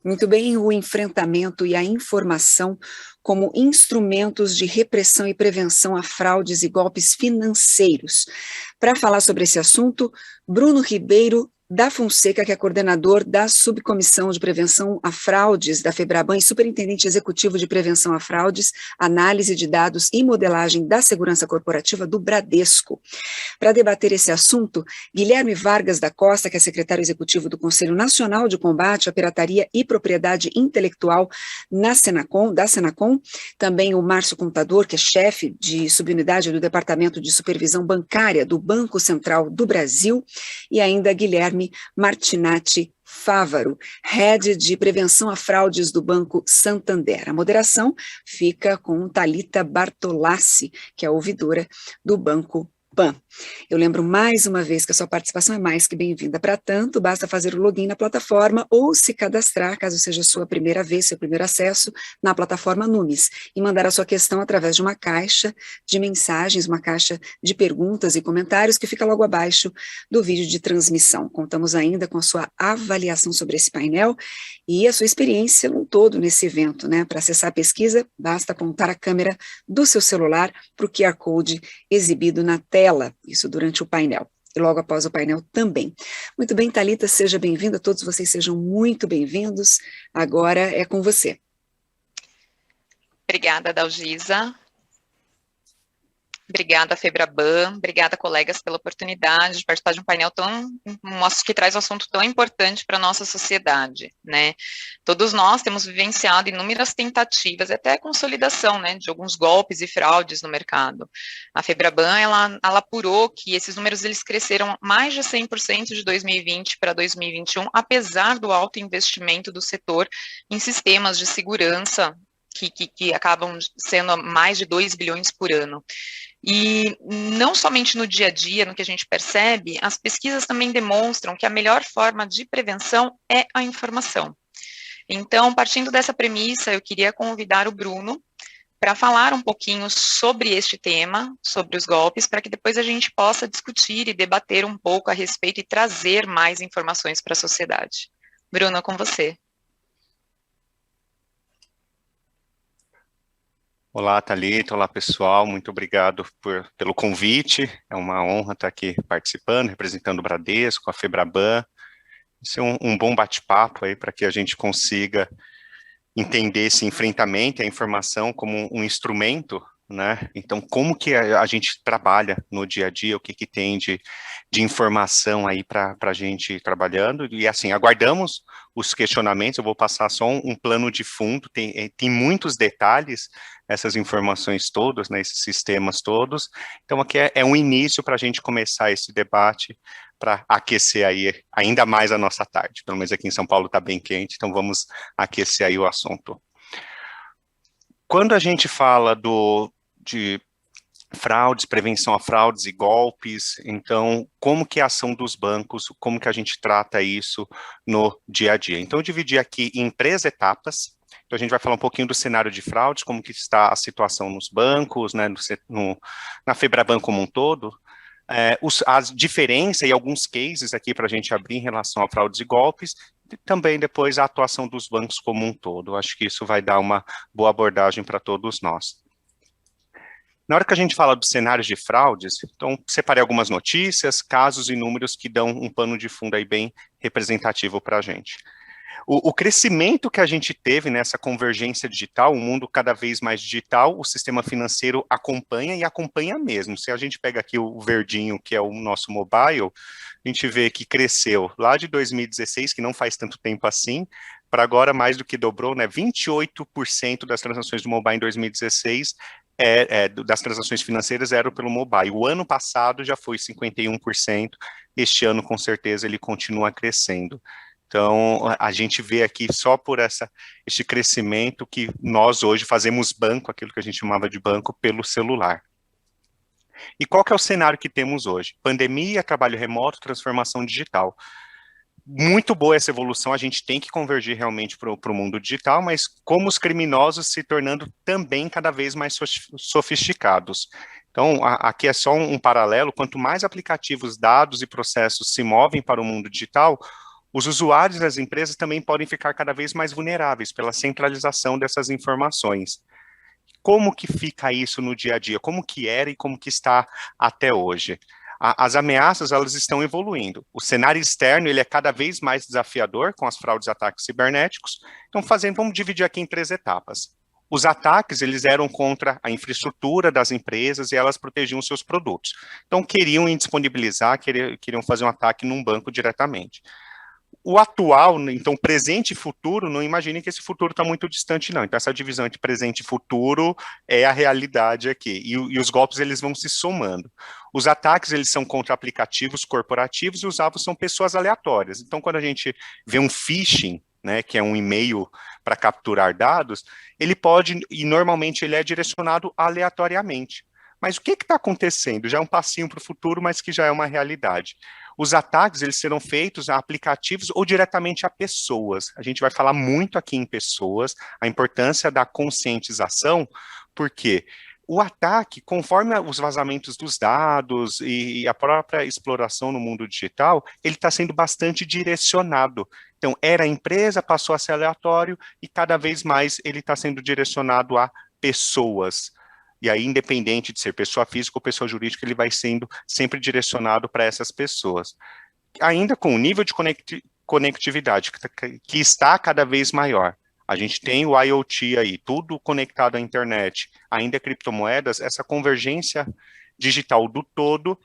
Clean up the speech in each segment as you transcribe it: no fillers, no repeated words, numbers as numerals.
Muito bem, o enfrentamento e a informação como instrumentos de repressão e prevenção a fraudes e golpes financeiros. Para falar sobre esse assunto, Bruno Ribeiro da Fonseca, que é coordenador da Subcomissão de Prevenção a Fraudes da FEBRABAN e superintendente executivo de prevenção a fraudes, análise de dados e modelagem da segurança corporativa do Bradesco. Para debater esse assunto, Guilherme Vargas da Costa, que é secretário executivo do Conselho Nacional de Combate à Pirataria e Propriedade Intelectual da Senacom, também o Márcio Contador, que é chefe de subunidade do Departamento de Supervisão Bancária do Banco Central do Brasil, e ainda Guilherme Martinatti Fávaro, head de prevenção a fraudes do Banco Santander. A moderação fica com Thalita Bartolassi, que é ouvidora do Banco PAN. Eu lembro mais uma vez que a sua participação é mais que bem-vinda. Para tanto, basta fazer o login na plataforma ou se cadastrar, caso seja a sua primeira vez, seu primeiro acesso, na plataforma Numis, e mandar a sua questão através de uma caixa de mensagens, uma caixa de perguntas e comentários que fica logo abaixo do vídeo de transmissão. Contamos ainda com a sua avaliação sobre esse painel e a sua experiência no todo nesse evento, né? Para acessar a pesquisa, basta apontar a câmera do seu celular para o QR Code exibido na tela, isso durante o painel, e logo após o painel também. Muito bem, Thalita, seja bem-vinda, todos vocês sejam muito bem-vindos, agora é com você. Obrigada, Dalgisa. Obrigada, FEBRABAN, obrigada, colegas, pela oportunidade de participar de um painel que traz um assunto tão importante para a nossa sociedade, né? Todos nós temos vivenciado inúmeras tentativas, até a consolidação, né, de alguns golpes e fraudes no mercado. A FEBRABAN, ela apurou que esses números, eles cresceram mais de 100% de 2020 para 2021, apesar do alto investimento do setor em sistemas de segurança, que acabam sendo mais de 2 bilhões por ano. E não somente no dia a dia, no que a gente percebe, as pesquisas também demonstram que a melhor forma de prevenção é a informação. Então, partindo dessa premissa, eu queria convidar o Bruno para falar um pouquinho sobre este tema, sobre os golpes, para que depois a gente possa discutir e debater um pouco a respeito e trazer mais informações para a sociedade. Bruno, é com você. Olá, Thalita, olá pessoal, muito obrigado pelo convite, é uma honra estar aqui participando, representando o Bradesco, a FEBRABAN. Esse é um bom bate-papo aí para que a gente consiga entender esse enfrentamento e a informação como um instrumento, né? Então, como que a gente trabalha no dia a dia, o que tem de informação aí para a gente trabalhando, e assim, aguardamos os questionamentos, eu vou passar só um plano de fundo, tem muitos detalhes, essas informações todas, né, esses sistemas todos, então aqui é um início para a gente começar esse debate, para aquecer aí ainda mais a nossa tarde, pelo menos aqui em São Paulo está bem quente, então vamos aquecer aí o assunto. Quando a gente fala de fraudes, prevenção a fraudes e golpes, então, como que é a ação dos bancos, como que a gente trata isso no dia a dia? Então, eu dividi aqui em 3 etapas, então a gente vai falar um pouquinho do cenário de fraudes, como que está a situação nos bancos, né, na FEBRABAN como um todo, as diferenças e alguns cases aqui para a gente abrir em relação a fraudes e golpes, e também depois a atuação dos bancos como um todo. Eu acho que isso vai dar uma boa abordagem para todos nós. Na hora que a gente fala dos cenários de fraudes, então separei algumas notícias, casos e números que dão um pano de fundo aí bem representativo para a gente. O crescimento que a gente teve nessa convergência digital, um mundo cada vez mais digital, o sistema financeiro acompanha e acompanha mesmo. Se a gente pega aqui o verdinho, que é o nosso mobile, a gente vê que cresceu lá de 2016, que não faz tanto tempo assim, para agora mais do que dobrou, né? 28% das transações do mobile em 2016 das transações financeiras eram pelo mobile. O ano passado já foi 51%, este ano com certeza ele continua crescendo. Então, a gente vê aqui só por este crescimento que nós hoje fazemos banco, aquilo que a gente chamava de banco, pelo celular. E qual que é o cenário que temos hoje? Pandemia, trabalho remoto, transformação digital. Muito boa essa evolução, a gente tem que convergir realmente para o mundo digital, mas como os criminosos se tornando também cada vez mais sofisticados. Então, aqui é só um paralelo, quanto mais aplicativos, dados e processos se movem para o mundo digital, Os usuários das empresas também podem ficar cada vez mais vulneráveis pela centralização dessas informações. Como que fica isso no dia a dia? Como que era e como que está até hoje? As ameaças, elas estão evoluindo. O cenário externo, ele é cada vez mais desafiador com as fraudes e ataques cibernéticos. Então, vamos dividir aqui em 3 etapas. Os ataques, eles eram contra a infraestrutura das empresas e elas protegiam seus produtos. Então, queriam indisponibilizar, queriam fazer um ataque num banco diretamente. O atual, então presente e futuro, não imagine que esse futuro está muito distante, não. Então, essa divisão entre presente e futuro é a realidade aqui. E os golpes, eles vão se somando. Os ataques, eles são contra aplicativos corporativos e os alvos são pessoas aleatórias. Então, quando a gente vê um phishing, né, que é um e-mail para capturar dados, ele pode, e normalmente ele é direcionado aleatoriamente. Mas o que está acontecendo? Já é um passinho para o futuro, mas que já é uma realidade. Os ataques, eles serão feitos a aplicativos ou diretamente a pessoas. A gente vai falar muito aqui em pessoas, a importância da conscientização, porque o ataque, conforme os vazamentos dos dados e a própria exploração no mundo digital, ele está sendo bastante direcionado. Então, era a empresa, passou a ser aleatório e cada vez mais ele está sendo direcionado a pessoas. E aí, independente de ser pessoa física ou pessoa jurídica, ele vai sendo sempre direcionado para essas pessoas. Ainda com o nível de conectividade que está cada vez maior. A gente tem o IoT aí, tudo conectado à internet, ainda criptomoedas, essa convergência digital do todo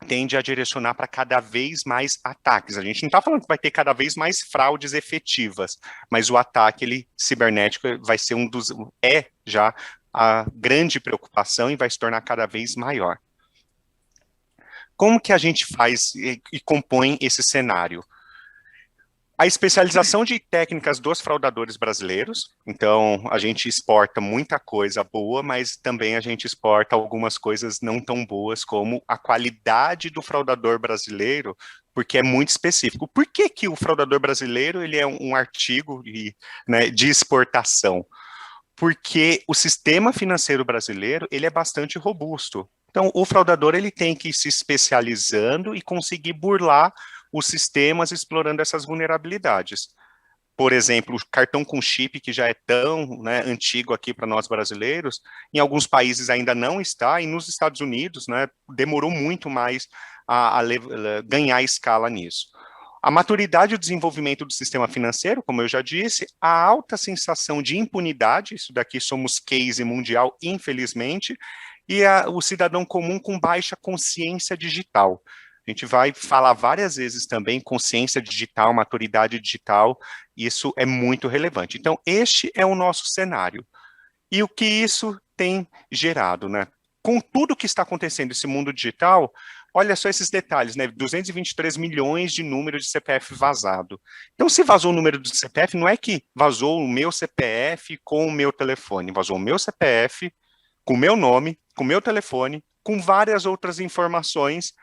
tende a direcionar para cada vez mais ataques. A gente não está falando que vai ter cada vez mais fraudes efetivas, mas o ataque cibernético vai ser já a grande preocupação e vai se tornar cada vez maior. Como que a gente faz e compõe esse cenário? A especialização de técnicas dos fraudadores brasileiros, então a gente exporta muita coisa boa, mas também a gente exporta algumas coisas não tão boas, como a qualidade do fraudador brasileiro, porque é muito específico. Por que que o fraudador brasileiro ele é um artigo de exportação? Porque o sistema financeiro brasileiro ele é bastante robusto. Então, o fraudador ele tem que ir se especializando e conseguir burlar os sistemas explorando essas vulnerabilidades. Por exemplo, o cartão com chip, que já é tão antigo aqui para nós brasileiros, em alguns países ainda não está, e nos Estados Unidos demorou muito mais a ganhar escala nisso. A maturidade e o desenvolvimento do sistema financeiro, como eu já disse, a alta sensação de impunidade, isso daqui somos case mundial, infelizmente, e o cidadão comum com baixa consciência digital. A gente vai falar várias vezes também consciência digital, maturidade digital, isso é muito relevante. Então, este é o nosso cenário. E o que isso tem gerado, Com tudo que está acontecendo nesse mundo digital, olha só esses detalhes, 223 milhões de números de CPF vazado. Então, se vazou o número do CPF, não é que vazou o meu CPF com o meu telefone, vazou o meu CPF com o meu nome, com o meu telefone, com várias outras informações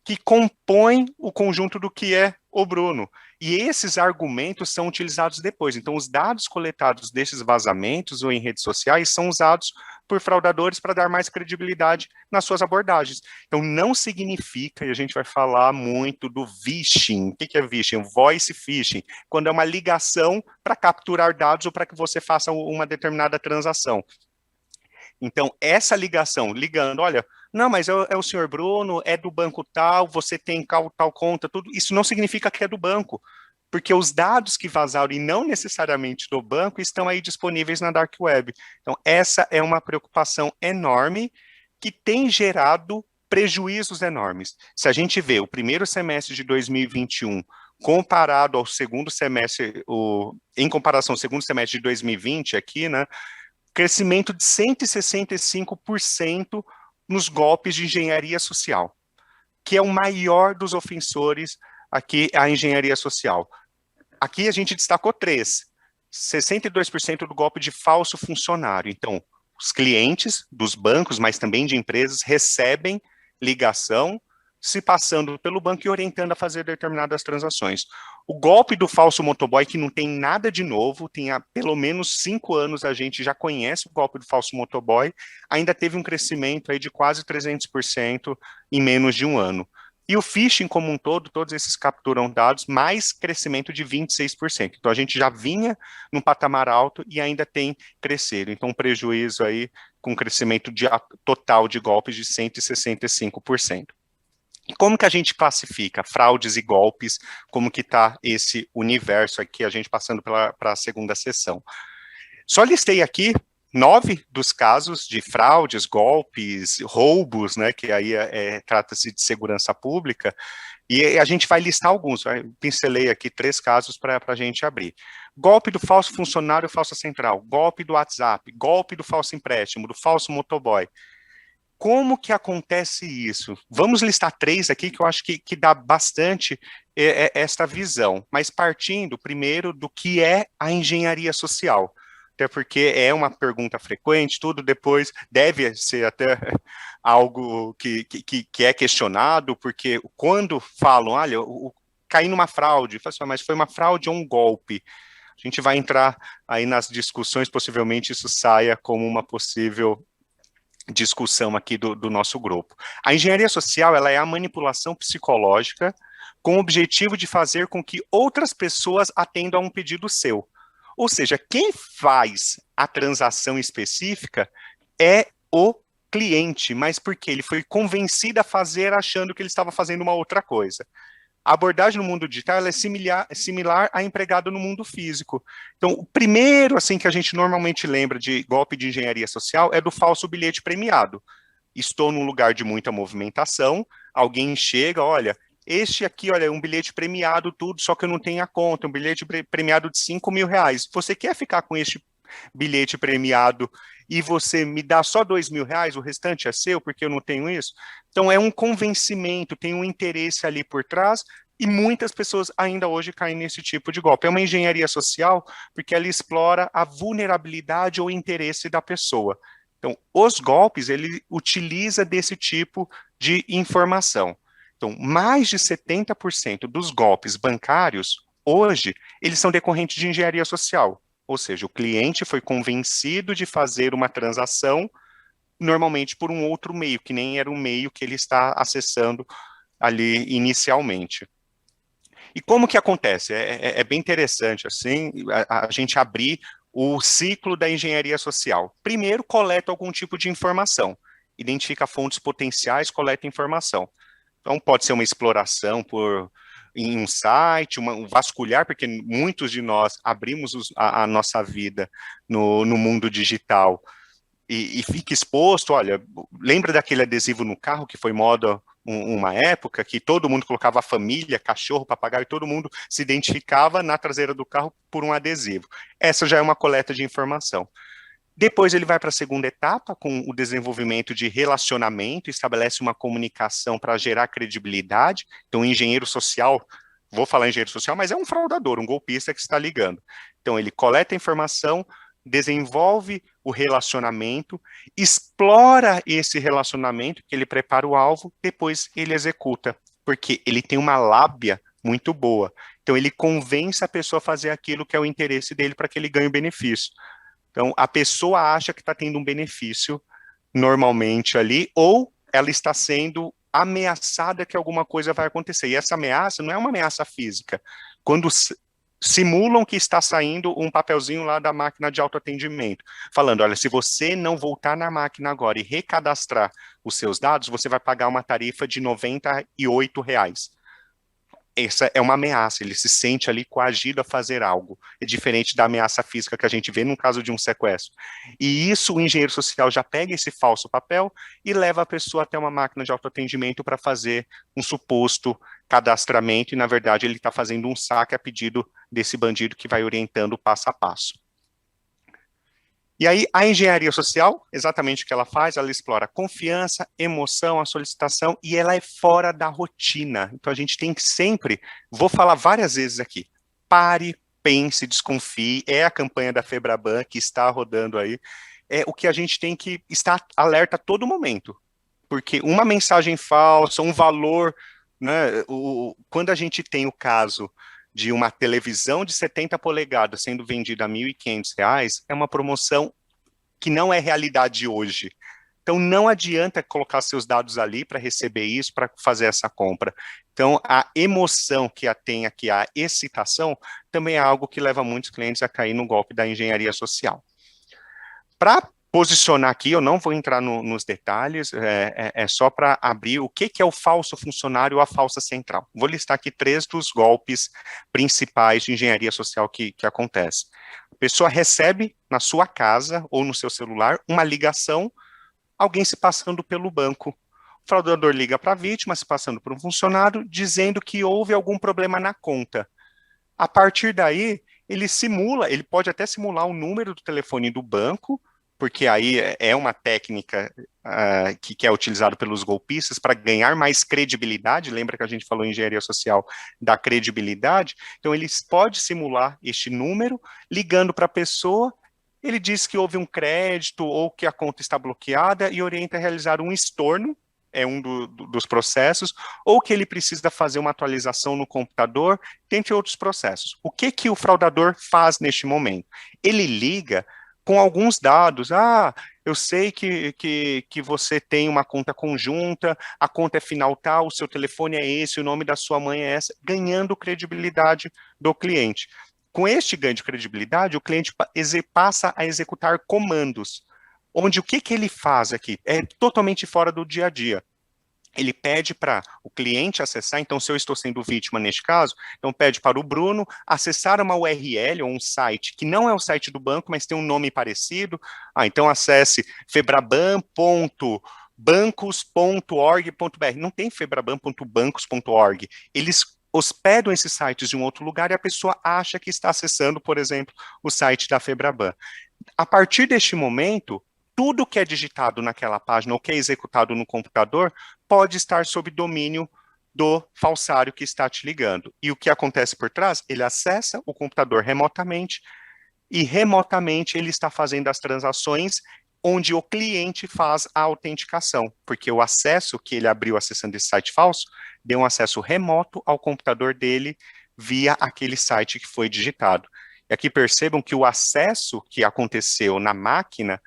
que compõem o conjunto do que é o Bruno. E esses argumentos são utilizados depois. Então, os dados coletados desses vazamentos ou em redes sociais são usados por fraudadores para dar mais credibilidade nas suas abordagens. Então, não significa, e a gente vai falar muito do phishing. O que é phishing? Voice phishing, quando é uma ligação para capturar dados ou para que você faça uma determinada transação. Então, essa ligação, ligando, olha, não, mas é o senhor Bruno, é do banco tal, você tem tal conta, tudo, isso não significa que é do banco, porque os dados que vazaram e não necessariamente do banco estão aí disponíveis na Dark Web. Então, essa é uma preocupação enorme que tem gerado prejuízos enormes. Se a gente vê o primeiro semestre de 2021 comparado ao segundo semestre, em comparação ao segundo semestre de 2020 aqui, crescimento de 165% nos golpes de engenharia social, que é o maior dos ofensores aqui, a engenharia social. Aqui a gente destacou 3. 62% do golpe de falso funcionário. Então, os clientes dos bancos, mas também de empresas, recebem ligação se passando pelo banco e orientando a fazer determinadas transações. O golpe do falso motoboy, que não tem nada de novo, tem há pelo menos 5 anos a gente já conhece o golpe do falso motoboy, ainda teve um crescimento aí de quase 300% em menos de um ano. E o phishing como um todo, todos esses capturam dados, mais crescimento de 26%. Então, a gente já vinha num patamar alto e ainda tem crescido. Então, um prejuízo aí com crescimento total de golpes de 165%. E como que a gente classifica fraudes e golpes? Como que está esse universo aqui, a gente passando para a segunda sessão? Só listei aqui 9 dos casos de fraudes, golpes, roubos, né, que aí trata-se de segurança pública, e a gente vai listar alguns, pincelei aqui 3 casos para a gente abrir. Golpe do falso funcionário, falsa central, golpe do WhatsApp, golpe do falso empréstimo, do falso motoboy. Como que acontece isso? Vamos listar 3 aqui que eu acho que dá bastante esta visão, mas partindo primeiro do que é a engenharia social. Até porque é uma pergunta frequente, tudo depois deve ser até algo que é questionado, porque quando falam, olha, caí numa fraude, assim, mas foi uma fraude ou um golpe? A gente vai entrar aí nas discussões, possivelmente isso saia como uma possível discussão aqui do nosso grupo. A engenharia social, ela é a manipulação psicológica com o objetivo de fazer com que outras pessoas atendam a um pedido seu. Ou seja, quem faz a transação específica é o cliente, mas porque ele foi convencido a fazer achando que ele estava fazendo uma outra coisa. A abordagem no mundo digital ela é similar à empregada no mundo físico. Então, o primeiro assim que a gente normalmente lembra de golpe de engenharia social é do falso bilhete premiado. Estou num lugar de muita movimentação, alguém chega, olha, este aqui, olha, é um bilhete premiado, tudo, só que eu não tenho a conta, um bilhete premiado de R$5.000. Você quer ficar com este bilhete premiado e você me dá só R$2.000, o restante é seu, porque eu não tenho isso? Então, é um convencimento, tem um interesse ali por trás, e muitas pessoas ainda hoje caem nesse tipo de golpe. É uma engenharia social, porque ela explora a vulnerabilidade ou interesse da pessoa. Então, os golpes, ele utiliza desse tipo de informação. Então, mais de 70% dos golpes bancários, hoje, eles são decorrentes de engenharia social. Ou seja, o cliente foi convencido de fazer uma transação, normalmente por um outro meio, que nem era o meio que ele está acessando ali inicialmente. E como que acontece? É bem interessante, assim, a gente abrir o ciclo da engenharia social. Primeiro, coleta algum tipo de informação. Identifica fontes potenciais, coleta informação. Então, pode ser uma exploração em um site, um vasculhar, porque muitos de nós abrimos a nossa vida no mundo digital e fica exposto, olha, lembra daquele adesivo no carro que foi moda uma época, que todo mundo colocava a família, cachorro, papagaio, todo mundo se identificava na traseira do carro por um adesivo. Essa já é uma coleta de informação. Depois ele vai para a segunda etapa, com o desenvolvimento de relacionamento, estabelece uma comunicação para gerar credibilidade. Então, o engenheiro social, vou falar engenheiro social, mas é um fraudador, um golpista que está ligando. Então, ele coleta a informação, desenvolve o relacionamento, explora esse relacionamento, que ele prepara o alvo, depois ele executa, porque ele tem uma lábia muito boa. Então, ele convence a pessoa a fazer aquilo que é o interesse dele para que ele ganhe o benefício. Então, a pessoa acha que está tendo um benefício normalmente ali, ou ela está sendo ameaçada que alguma coisa vai acontecer. E essa ameaça não é uma ameaça física. Quando simulam que está saindo um papelzinho lá da máquina de autoatendimento, falando, olha, se você não voltar na máquina agora e recadastrar os seus dados, você vai pagar uma tarifa de R$98. Essa é uma ameaça, ele se sente ali coagido a fazer algo. É diferente da ameaça física que a gente vê no caso de um sequestro. E isso o engenheiro social já pega esse falso papel e leva a pessoa até uma máquina de autoatendimento para fazer um suposto cadastramento, e na verdade ele está fazendo um saque a pedido desse bandido que vai orientando passo a passo. E aí, a engenharia social, exatamente o que ela faz, ela explora a confiança, emoção, a solicitação, e ela é fora da rotina. Então, a gente tem que sempre, vou falar várias vezes aqui, pare, pense, desconfie, é a campanha da Febraban que está rodando aí, é o que a gente tem que estar alerta a todo momento, porque uma mensagem falsa, um valor, né, quando a gente tem o caso de uma televisão de 70 polegadas sendo vendida a R$1.500, é uma promoção que não é realidade hoje. Então, não adianta colocar seus dados ali para receber isso, para fazer essa compra. Então, a emoção que tem aqui, a excitação, também é algo que leva muitos clientes a cair no golpe da engenharia social. Para posicionar aqui, eu não vou entrar nos detalhes, é só para abrir o que é o falso funcionário ou a falsa central. Vou listar aqui 3 dos golpes principais de engenharia social que acontece. A pessoa recebe na sua casa ou no seu celular uma ligação, alguém se passando pelo banco. O fraudador liga para a vítima, se passando por um funcionário, dizendo que houve algum problema na conta. A partir daí, ele pode até simular o número do telefone do banco, porque aí é uma técnica que é utilizada pelos golpistas para ganhar mais credibilidade. Lembra que a gente falou em engenharia social da credibilidade? Então, eles podem simular este número, ligando para a pessoa, ele diz que houve um crédito ou que a conta está bloqueada e orienta a realizar um estorno, é um dos processos, ou que ele precisa fazer uma atualização no computador, dentre outros processos. O que o fraudador faz neste momento? Ele liga com alguns dados. Eu sei que você tem uma conta conjunta, a conta é final tal, o seu telefone é esse, o nome da sua mãe é essa, ganhando credibilidade do cliente. Com este ganho de credibilidade, o cliente passa a executar comandos, onde o que ele faz aqui é totalmente fora do dia a dia. Ele pede para o cliente acessar, então se eu estou sendo vítima neste caso, então pede para o Bruno acessar uma URL ou um site, que não é o site do banco, mas tem um nome parecido. Então acesse febraban.bancos.org.br. Não tem febraban.bancos.org. Eles hospedam esses sites de um outro lugar e a pessoa acha que está acessando, por exemplo, o site da Febraban. A partir deste momento, tudo que é digitado naquela página ou que é executado no computador pode estar sob domínio do falsário que está te ligando. E o que acontece por trás? Ele acessa o computador remotamente e remotamente ele está fazendo as transações onde o cliente faz a autenticação, porque o acesso que ele abriu acessando esse site falso deu um acesso remoto ao computador dele via aquele site que foi digitado. E aqui percebam que o acesso que aconteceu na máquina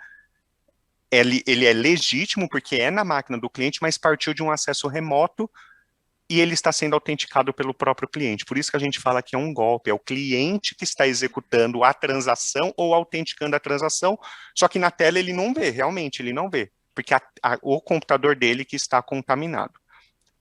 ele é legítimo porque é na máquina do cliente, mas partiu de um acesso remoto e ele está sendo autenticado pelo próprio cliente. Por isso que a gente fala que é um golpe, é o cliente que está executando a transação ou autenticando a transação, só que na tela ele não vê, realmente ele não vê, porque o computador dele que está contaminado.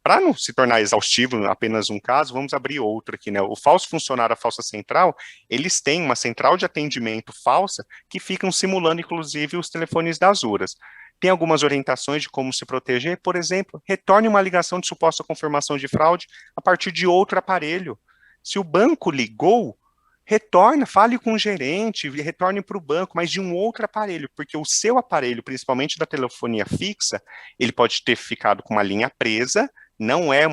Para não se tornar exaustivo apenas um caso, vamos abrir outro aqui, né? O falso funcionário, a falsa central, eles têm uma central de atendimento falsa que ficam simulando, inclusive, os telefones das URAs. Tem algumas orientações de como se proteger, por exemplo, retorne uma ligação de suposta confirmação de fraude a partir de outro aparelho. Se o banco ligou, retorna, fale com o gerente, retorne para o banco, mas de um outro aparelho, porque o seu aparelho, principalmente da telefonia fixa, ele pode ter ficado com uma linha presa, não é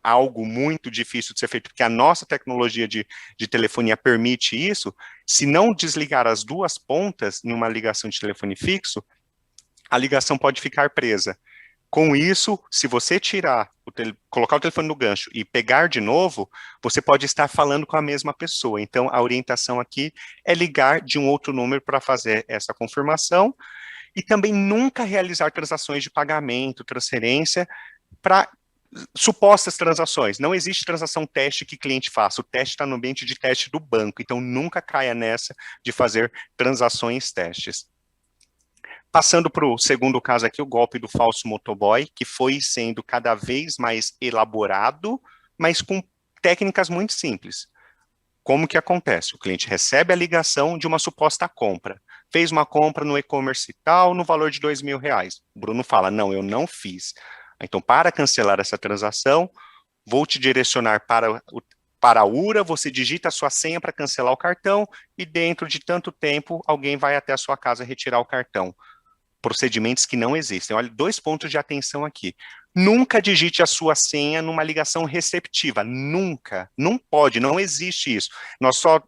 algo muito difícil de ser feito, porque a nossa tecnologia de telefonia permite isso. Se não desligar as duas pontas em uma ligação de telefone fixo, a ligação pode ficar presa. Com isso, se você colocar o telefone no gancho e pegar de novo, você pode estar falando com a mesma pessoa. Então, a orientação aqui é ligar de um outro número para fazer essa confirmação e também nunca realizar transações de pagamento, transferência, para supostas transações. Não existe transação teste que cliente faça. O teste está no ambiente de teste do banco, então nunca caia nessa de fazer transações testes. Passando para o segundo caso aqui, o golpe do falso motoboy, que foi sendo cada vez mais elaborado, mas com técnicas muito simples. Como que acontece? O cliente recebe a ligação de uma suposta compra. Fez uma compra no e-commerce tal, no valor de R$2.000. O Bruno fala, não, eu não fiz. Então, para cancelar essa transação, vou te direcionar para a URA, você digita a sua senha para cancelar o cartão e dentro de tanto tempo, alguém vai até a sua casa retirar o cartão. Procedimentos que não existem. Olha, 2 pontos de atenção aqui. Nunca digite a sua senha numa ligação receptiva. Nunca. Não pode, não existe isso. Nós só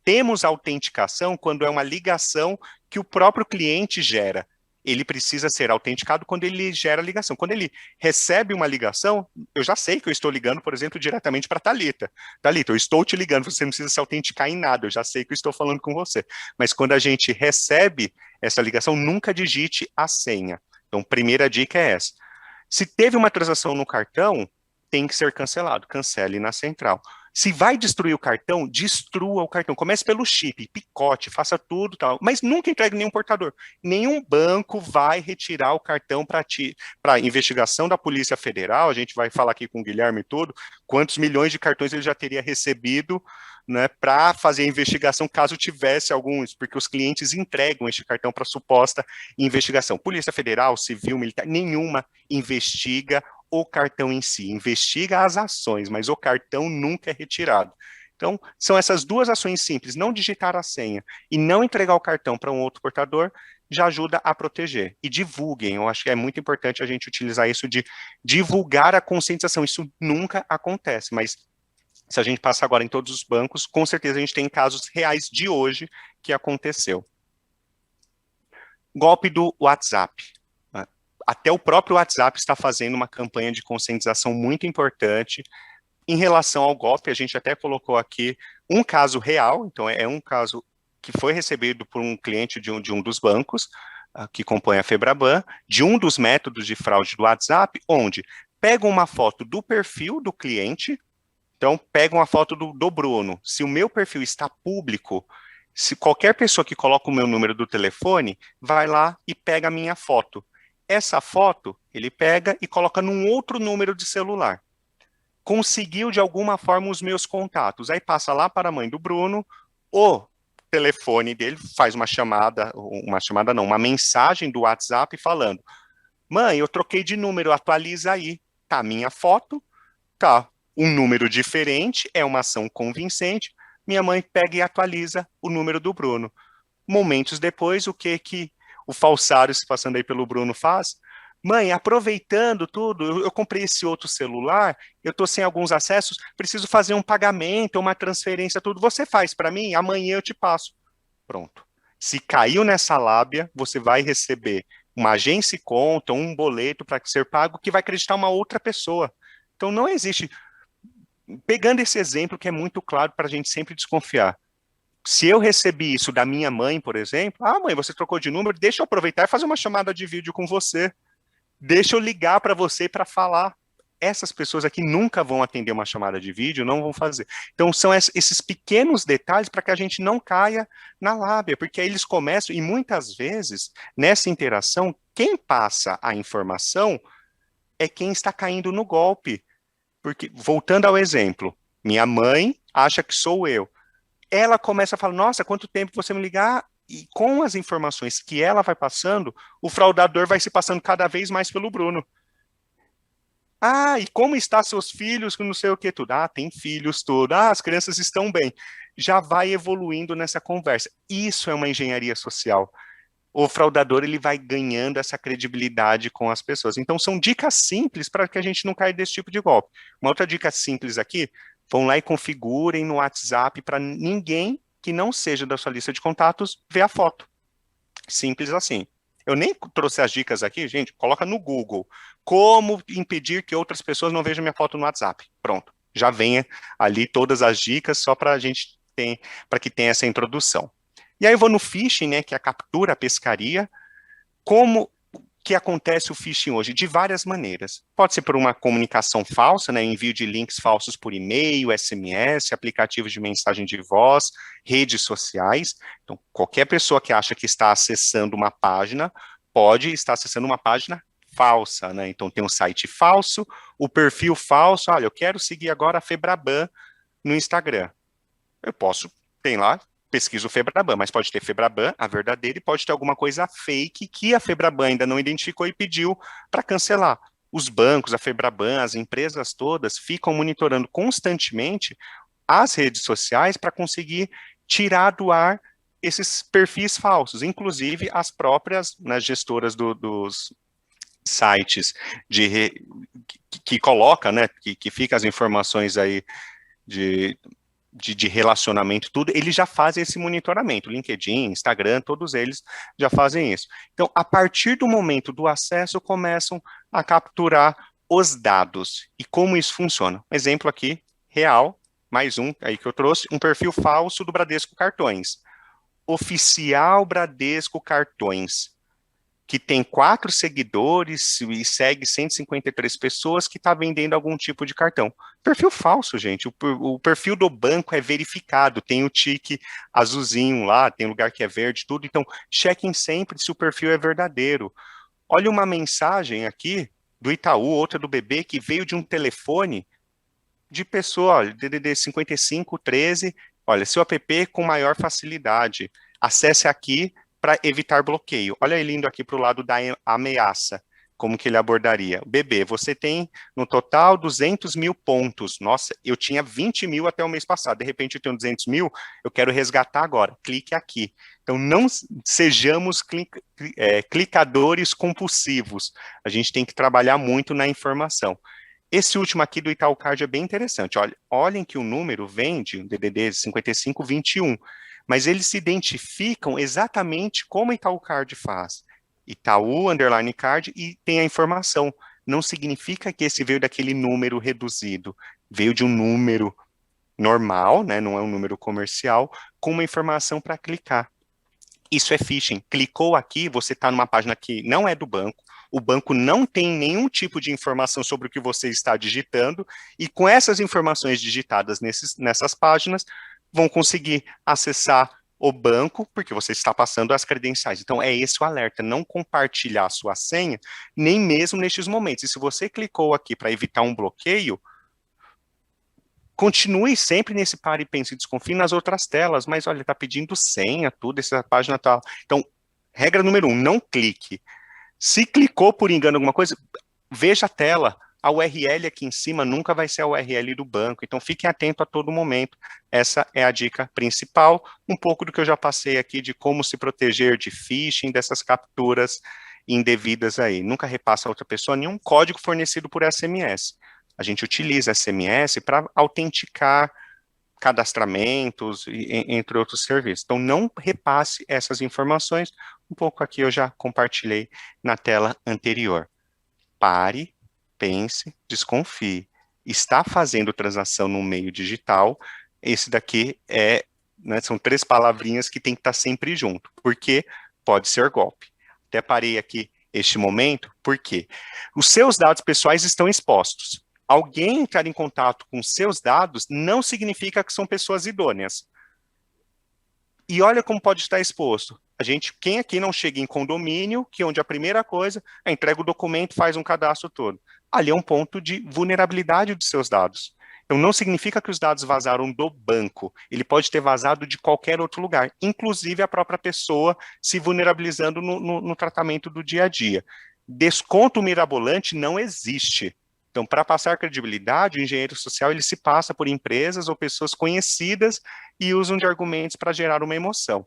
temos autenticação quando é uma ligação que o próprio cliente gera. ele precisa ser autenticado quando ele gera a ligação. Quando ele recebe uma ligação, eu já sei que eu estou ligando, por exemplo, diretamente para a Thalita. Thalita, eu estou te ligando, você não precisa se autenticar em nada, eu já sei que eu estou falando com você. Mas quando a gente recebe essa ligação, nunca digite a senha. Então, primeira dica é essa. Se teve uma transação no cartão, tem que ser cancelado, cancele na central. Se vai destruir o cartão, destrua o cartão. Comece pelo chip, picote, faça tudo, tal, mas nunca entregue nenhum portador. Nenhum banco vai retirar o cartão para investigação da Polícia Federal. A gente vai falar aqui com o Guilherme e tudo, quantos milhões de cartões ele já teria recebido, né, para fazer a investigação caso tivesse alguns, porque os clientes entregam este cartão para suposta investigação. Polícia Federal, Civil, Militar, nenhuma investiga o cartão em si, investiga as ações, mas o cartão nunca é retirado. Então, são essas duas ações simples, não digitar a senha e não entregar o cartão para um outro portador, já ajuda a proteger. E divulguem, eu acho que é muito importante a gente utilizar isso de divulgar a conscientização, isso nunca acontece, mas se a gente passa agora em todos os bancos, com certeza a gente tem casos reais de hoje que aconteceu. Golpe do WhatsApp. Até o próprio WhatsApp está fazendo uma campanha de conscientização muito importante em relação ao golpe. A gente até colocou aqui um caso real, então é um caso que foi recebido por um cliente de um dos bancos, que compõe a Febraban, de um dos métodos de fraude do WhatsApp, onde pegam uma foto do perfil do cliente, então pegam uma foto do Bruno. Se o meu perfil está público, se qualquer pessoa que coloca o meu número do telefone, vai lá e pega a minha foto. Essa foto, ele pega e coloca num outro número de celular. Conseguiu, de alguma forma, os meus contatos. Aí passa lá para a mãe do Bruno, o telefone dele faz uma mensagem do WhatsApp falando: mãe, eu troquei de número, atualiza aí. Tá a minha foto, tá um número diferente, é uma ação convincente. Minha mãe pega e atualiza o número do Bruno. Momentos depois, o que o falsário, se passando aí pelo Bruno, faz? Mãe, aproveitando tudo, eu comprei esse outro celular, eu estou sem alguns acessos, preciso fazer um pagamento, uma transferência, tudo. Você faz para mim, amanhã eu te passo. Pronto. Se caiu nessa lábia, você vai receber uma agência e conta, um boleto para ser pago, que vai acreditar uma outra pessoa. Então não existe. Pegando esse exemplo que é muito claro para a gente sempre desconfiar. Se eu recebi isso da minha mãe, por exemplo, mãe, você trocou de número, deixa eu aproveitar e fazer uma chamada de vídeo com você. Deixa eu ligar para você para falar. Essas pessoas aqui nunca vão atender uma chamada de vídeo, não vão fazer. Então, são esses pequenos detalhes para que a gente não caia na lábia, porque aí eles começam, e muitas vezes, nessa interação, quem passa a informação é quem está caindo no golpe. Porque, voltando ao exemplo, minha mãe acha que sou eu. Ela começa a falar, nossa, quanto tempo você me ligar? E com as informações que ela vai passando, o fraudador vai se passando cada vez mais pelo Bruno. E como está seus filhos, não sei o que, tudo. Tem filhos, tudo. As crianças estão bem. Já vai evoluindo nessa conversa. Isso é uma engenharia social. O fraudador, ele vai ganhando essa credibilidade com as pessoas. Então, são dicas simples para que a gente não caia desse tipo de golpe. Uma outra dica simples aqui, vão lá e configurem no WhatsApp para ninguém que não seja da sua lista de contatos ver a foto. Simples assim. Eu nem trouxe as dicas aqui, gente, coloca no Google. Como impedir que outras pessoas não vejam minha foto no WhatsApp. Pronto. Já vem ali todas as dicas, só para a gente para que tenha essa introdução. E aí eu vou no phishing, né, que é a captura, a pescaria. Como que acontece o phishing hoje? De várias maneiras. Pode ser por uma comunicação falsa, né, envio de links falsos por e-mail, SMS, aplicativos de mensagem de voz, redes sociais. Então, qualquer pessoa que acha que está acessando uma página, pode estar acessando uma página falsa, né? Então, tem um site falso, o perfil falso, olha, eu quero seguir agora a Febraban no Instagram. Eu posso, tem lá, pesquisa o Febraban, mas pode ter Febraban, a verdadeira, e pode ter alguma coisa fake que a Febraban ainda não identificou e pediu para cancelar. Os bancos, a Febraban, as empresas todas ficam monitorando constantemente as redes sociais para conseguir tirar do ar esses perfis falsos, inclusive as próprias, né, gestoras dos sites que coloca, né, que fica as informações aí de relacionamento, tudo, eles já fazem esse monitoramento. LinkedIn, Instagram, todos eles já fazem isso. Então, a partir do momento do acesso, começam a capturar os dados. E como isso funciona? Um exemplo aqui, real, mais um aí que eu trouxe, um perfil falso do Bradesco Cartões. Oficial Bradesco Cartões, que tem 4 seguidores e segue 153 pessoas, que está vendendo algum tipo de cartão. Perfil falso, gente. O perfil do banco é verificado, tem o tique azulzinho lá, tem lugar que é verde, tudo. Então, chequem sempre se o perfil é verdadeiro. Olha uma mensagem aqui do Itaú, outra do BB, que veio de um telefone de pessoa, olha, DDD 5513, olha, seu app com maior facilidade. Acesse aqui para evitar bloqueio. Olha ele indo aqui para o lado da ameaça, como que ele abordaria. BB, você tem no total 200 mil pontos. Nossa, eu tinha 20 mil até o mês passado, de repente eu tenho 200 mil, eu quero resgatar agora. Clique aqui. Então, não sejamos clicadores compulsivos. A gente tem que trabalhar muito na informação. Esse último aqui do Itaú Card é bem interessante. Olhem que o número vem de DDD 5521, mas eles se identificam exatamente como Itaú Card faz. Itaú, underline card, e tem a informação. Não significa que esse veio daquele número reduzido. Veio de um número normal, né, não é um número comercial, com uma informação para clicar. Isso é phishing. Clicou aqui, você está numa página que não é do banco, o banco não tem nenhum tipo de informação sobre o que você está digitando, e com essas informações digitadas nessas páginas, vão conseguir acessar o banco, porque você está passando as credenciais. Então, é esse o alerta, não compartilhar a sua senha, nem mesmo nestes momentos. E se você clicou aqui para evitar um bloqueio, continue sempre nesse pare, pense e desconfie nas outras telas, mas olha, está pedindo senha, tudo, essa página tá... Então, regra número 1, não clique. Se clicou por engano alguma coisa, veja a tela. A URL aqui em cima nunca vai ser a URL do banco, então fiquem atentos a todo momento. Essa é a dica principal, um pouco do que eu já passei aqui de como se proteger de phishing, dessas capturas indevidas aí. Nunca repassa a outra pessoa nenhum código fornecido por SMS. A gente utiliza SMS para autenticar cadastramentos, entre outros serviços. Então, não repasse essas informações. Um pouco aqui eu já compartilhei na tela anterior. Pare, pense, desconfie. Está fazendo transação no meio digital, esse daqui né, são 3 palavrinhas que tem que estar sempre junto, porque pode ser golpe. Até parei aqui este momento, porque os seus dados pessoais estão expostos. Alguém entrar em contato com seus dados não significa que são pessoas idôneas. E olha como pode estar exposto. Quem aqui não chega em condomínio, que onde a primeira coisa, entrega o documento, faz um cadastro todo. Ali é um ponto de vulnerabilidade dos seus dados. Então, não significa que os dados vazaram do banco. Ele pode ter vazado de qualquer outro lugar, inclusive a própria pessoa se vulnerabilizando no tratamento do dia a dia. Desconto mirabolante não existe. Então, para passar credibilidade, o engenheiro social ele se passa por empresas ou pessoas conhecidas e usam de argumentos para gerar uma emoção.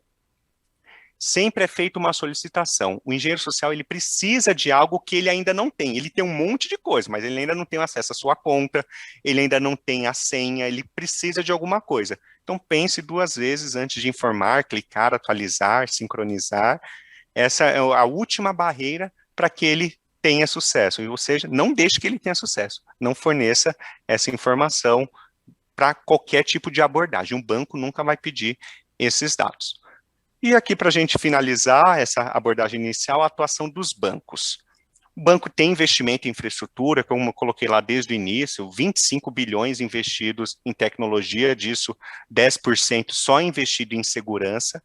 Sempre é feita uma solicitação. O engenheiro social ele precisa de algo que ele ainda não tem. Ele tem um monte de coisa, mas ele ainda não tem acesso à sua conta, ele ainda não tem a senha, ele precisa de alguma coisa. Então, pense 2 vezes antes de informar, clicar, atualizar, sincronizar. Essa é a última barreira para que ele tenha sucesso, ou seja, não deixe que ele tenha sucesso, não forneça essa informação para qualquer tipo de abordagem, um banco nunca vai pedir esses dados. E aqui para a gente finalizar essa abordagem inicial, a atuação dos bancos. O banco tem investimento em infraestrutura, como eu coloquei lá desde o início, 25 bilhões investidos em tecnologia, disso 10% só investido em segurança,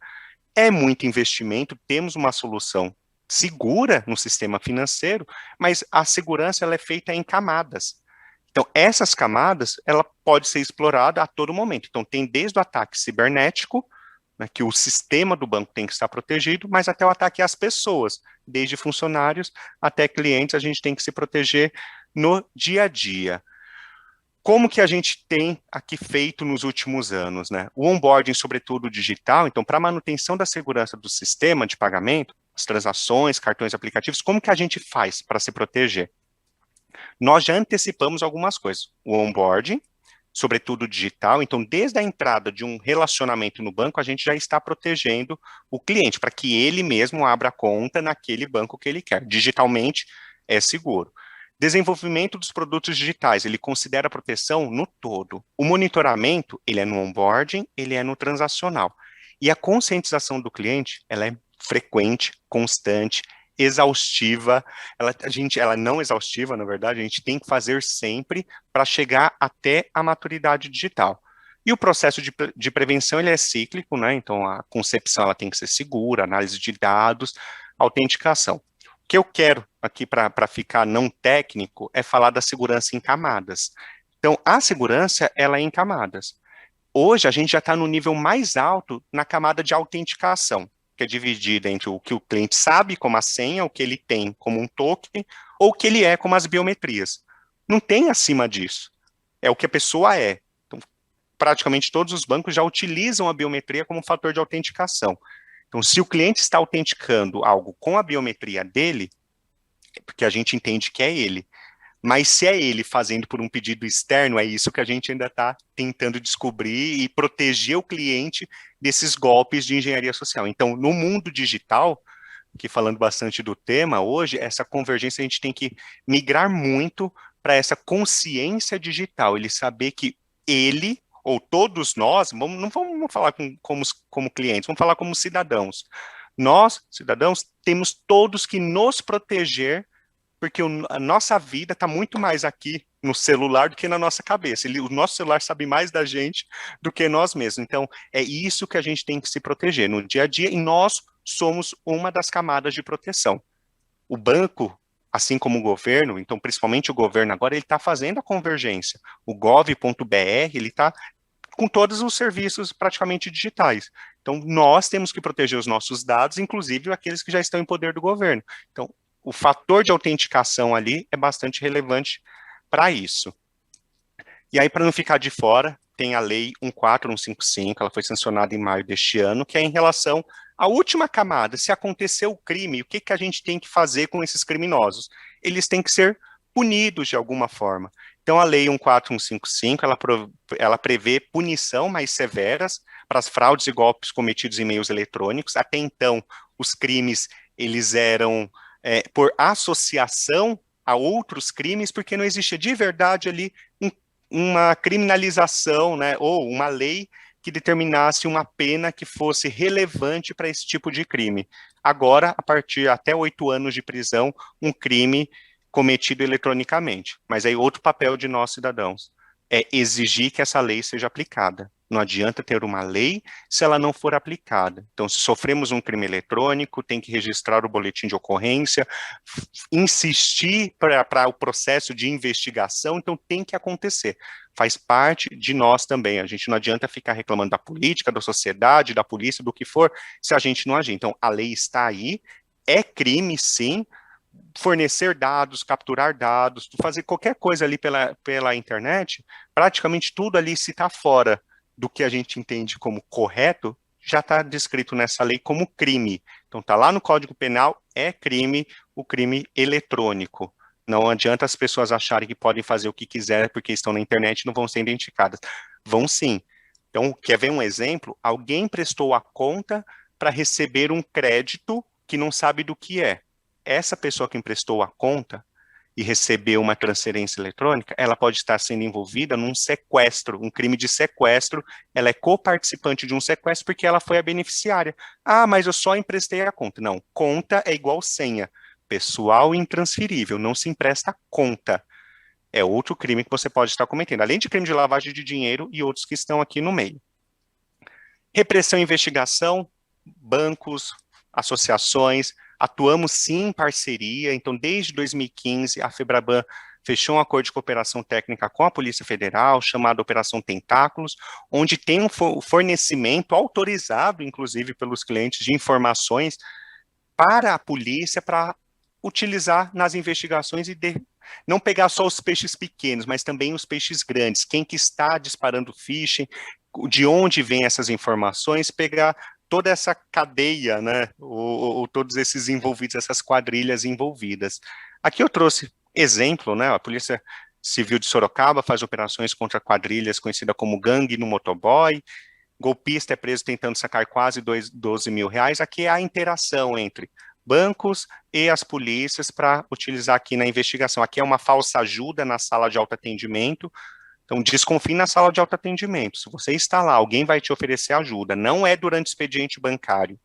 é muito investimento, temos uma solução segura no sistema financeiro, mas a segurança ela é feita em camadas. Então, essas camadas, ela pode ser explorada a todo momento. Então, tem desde o ataque cibernético, né, que o sistema do banco tem que estar protegido, mas até o ataque às pessoas, desde funcionários até clientes, a gente tem que se proteger no dia a dia. Como que a gente tem aqui feito nos últimos anos, né? O onboarding, sobretudo digital, então, para manutenção da segurança do sistema de pagamento, as transações, cartões aplicativos, como que a gente faz para se proteger? Nós já antecipamos algumas coisas. O onboarding, sobretudo digital. Então, desde a entrada de um relacionamento no banco, a gente já está protegendo o cliente, para que ele mesmo abra conta naquele banco que ele quer. Digitalmente, é seguro. Desenvolvimento dos produtos digitais, ele considera a proteção no todo. O monitoramento, ele é no onboarding, ele é no transacional. E a conscientização do cliente, ela é frequente, constante, exaustiva, ela não exaustiva, na verdade, a gente tem que fazer sempre para chegar até a maturidade digital. E o processo de prevenção, ele é cíclico, né? Então, a concepção, ela tem que ser segura, análise de dados, autenticação. O que eu quero aqui para ficar não técnico é falar da segurança em camadas. Então, a segurança, ela é em camadas. Hoje, a gente já está no nível mais alto na camada de autenticação, que é dividida entre o que o cliente sabe como a senha, o que ele tem como um token, ou o que ele é como as biometrias. Não tem acima disso. É o que a pessoa é. Então, praticamente todos os bancos já utilizam a biometria como fator de autenticação. Então, se o cliente está autenticando algo com a biometria dele, é porque a gente entende que é ele. Mas se é ele fazendo por um pedido externo, é isso que a gente ainda está tentando descobrir e proteger o cliente desses golpes de engenharia social. Então, no mundo digital, que falando bastante do tema hoje, essa convergência a gente tem que migrar muito para essa consciência digital, ele saber que ele, ou todos nós, não vamos falar como clientes, vamos falar como cidadãos. Nós, cidadãos, temos todos que nos proteger, porque a nossa vida está muito mais aqui no celular do que na nossa cabeça. O nosso celular sabe mais da gente do que nós mesmos. Então, é isso que a gente tem que se proteger no dia a dia, e nós somos uma das camadas de proteção. O banco, assim como o governo, então principalmente o governo agora, ele está fazendo a convergência. O gov.br, ele está com todos os serviços praticamente digitais. Então, nós temos que proteger os nossos dados, inclusive aqueles que já estão em poder do governo. Então, o fator de autenticação ali é bastante relevante para isso. E aí, para não ficar de fora, tem a Lei 14155, ela foi sancionada em maio deste ano, que é em relação à última camada. Se aconteceu o crime, o que a gente tem que fazer com esses criminosos? Eles têm que ser punidos de alguma forma. Então, a Lei 14155, ela prevê punição mais severas para as fraudes e golpes cometidos em meios eletrônicos. Até então, os crimes, eles eram por associação a outros crimes, porque não existia de verdade ali uma criminalização, né, ou uma lei que determinasse uma pena que fosse relevante para esse tipo de crime. Agora, a partir até 8 anos de prisão, um crime cometido eletronicamente. Mas aí outro papel de nós, cidadãos, é exigir que essa lei seja aplicada. Não adianta ter uma lei se ela não for aplicada. Então, se sofremos um crime eletrônico, tem que registrar o boletim de ocorrência, insistir para o processo de investigação, então tem que acontecer. Faz parte de nós também. A gente não adianta ficar reclamando da política, da sociedade, da polícia, do que for, se a gente não agir. Então, a lei está aí, é crime, sim, fornecer dados, capturar dados, fazer qualquer coisa ali pela internet, praticamente tudo ali, se está fora do que a gente entende como correto, já está descrito nessa lei como crime. Então está lá no Código Penal, é crime, o crime eletrônico. Não adianta as pessoas acharem que podem fazer o que quiser porque estão na internet e não vão ser identificadas. Vão sim. Então, quer ver um exemplo? Alguém prestou a conta para receber um crédito que não sabe do que é. Essa pessoa que emprestou a conta e recebeu uma transferência eletrônica, ela pode estar sendo envolvida num sequestro, um crime de sequestro, ela é coparticipante de um sequestro porque ela foi a beneficiária. Ah, mas eu só emprestei a conta. Não, conta é igual senha, pessoal e intransferível, não se empresta conta. É outro crime que você pode estar cometendo, além de crime de lavagem de dinheiro e outros que estão aqui no meio. Repressão e investigação, bancos, associações, atuamos sim em parceria, então desde 2015 a FEBRABAN fechou um acordo de cooperação técnica com a Polícia Federal, chamado Operação Tentáculos, onde tem um fornecimento autorizado, inclusive pelos clientes, de informações para a polícia, para utilizar nas investigações e não pegar só os peixes pequenos, mas também os peixes grandes, quem que está disparando phishing, de onde vêm essas informações, pegar toda essa cadeia, né, ou todos esses envolvidos, essas quadrilhas envolvidas. Aqui eu trouxe exemplo, né, a polícia Civil de Sorocaba faz operações contra quadrilhas conhecida como gangue no motoboy, golpista é preso tentando sacar quase 12 mil reais. Aqui é a interação entre bancos e as polícias para utilizar aqui na investigação. Aqui é uma falsa ajuda na sala de autoatendimento. Então, desconfie na sala de autoatendimento. Se você está lá, alguém vai te oferecer ajuda. Não é durante o expediente bancário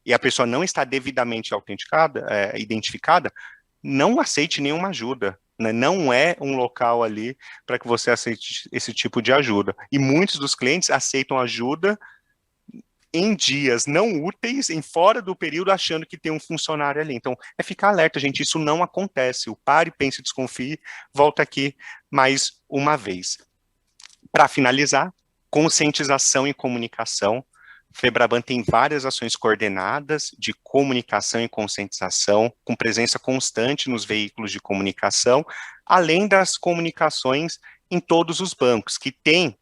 e a pessoa não está devidamente autenticada, identificada, não aceite nenhuma ajuda. Né? Não é um local ali para que você aceite esse tipo de ajuda. E muitos dos clientes aceitam ajuda em dias não úteis, em fora do período, achando que tem um funcionário ali. Então, é ficar alerta, gente, isso não acontece. O pare, pense, desconfie, volta aqui mais uma vez. Para finalizar, conscientização e comunicação. FEBRABAN tem várias ações coordenadas de comunicação e conscientização, com presença constante nos veículos de comunicação, além das comunicações em todos os bancos, que tem.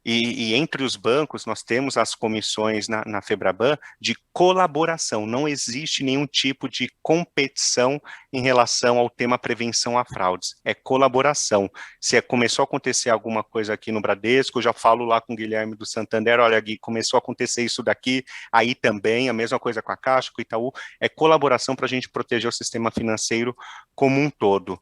E entre os bancos, nós temos as comissões na FEBRABAN de colaboração. Não existe nenhum tipo de competição em relação ao tema prevenção a fraudes. É colaboração. Se começou a acontecer alguma coisa aqui no Bradesco, eu já falo lá com o Guilherme do Santander, olha, Gui, começou a acontecer isso daqui, aí também, a mesma coisa com a Caixa, com o Itaú, é colaboração para a gente proteger o sistema financeiro como um todo.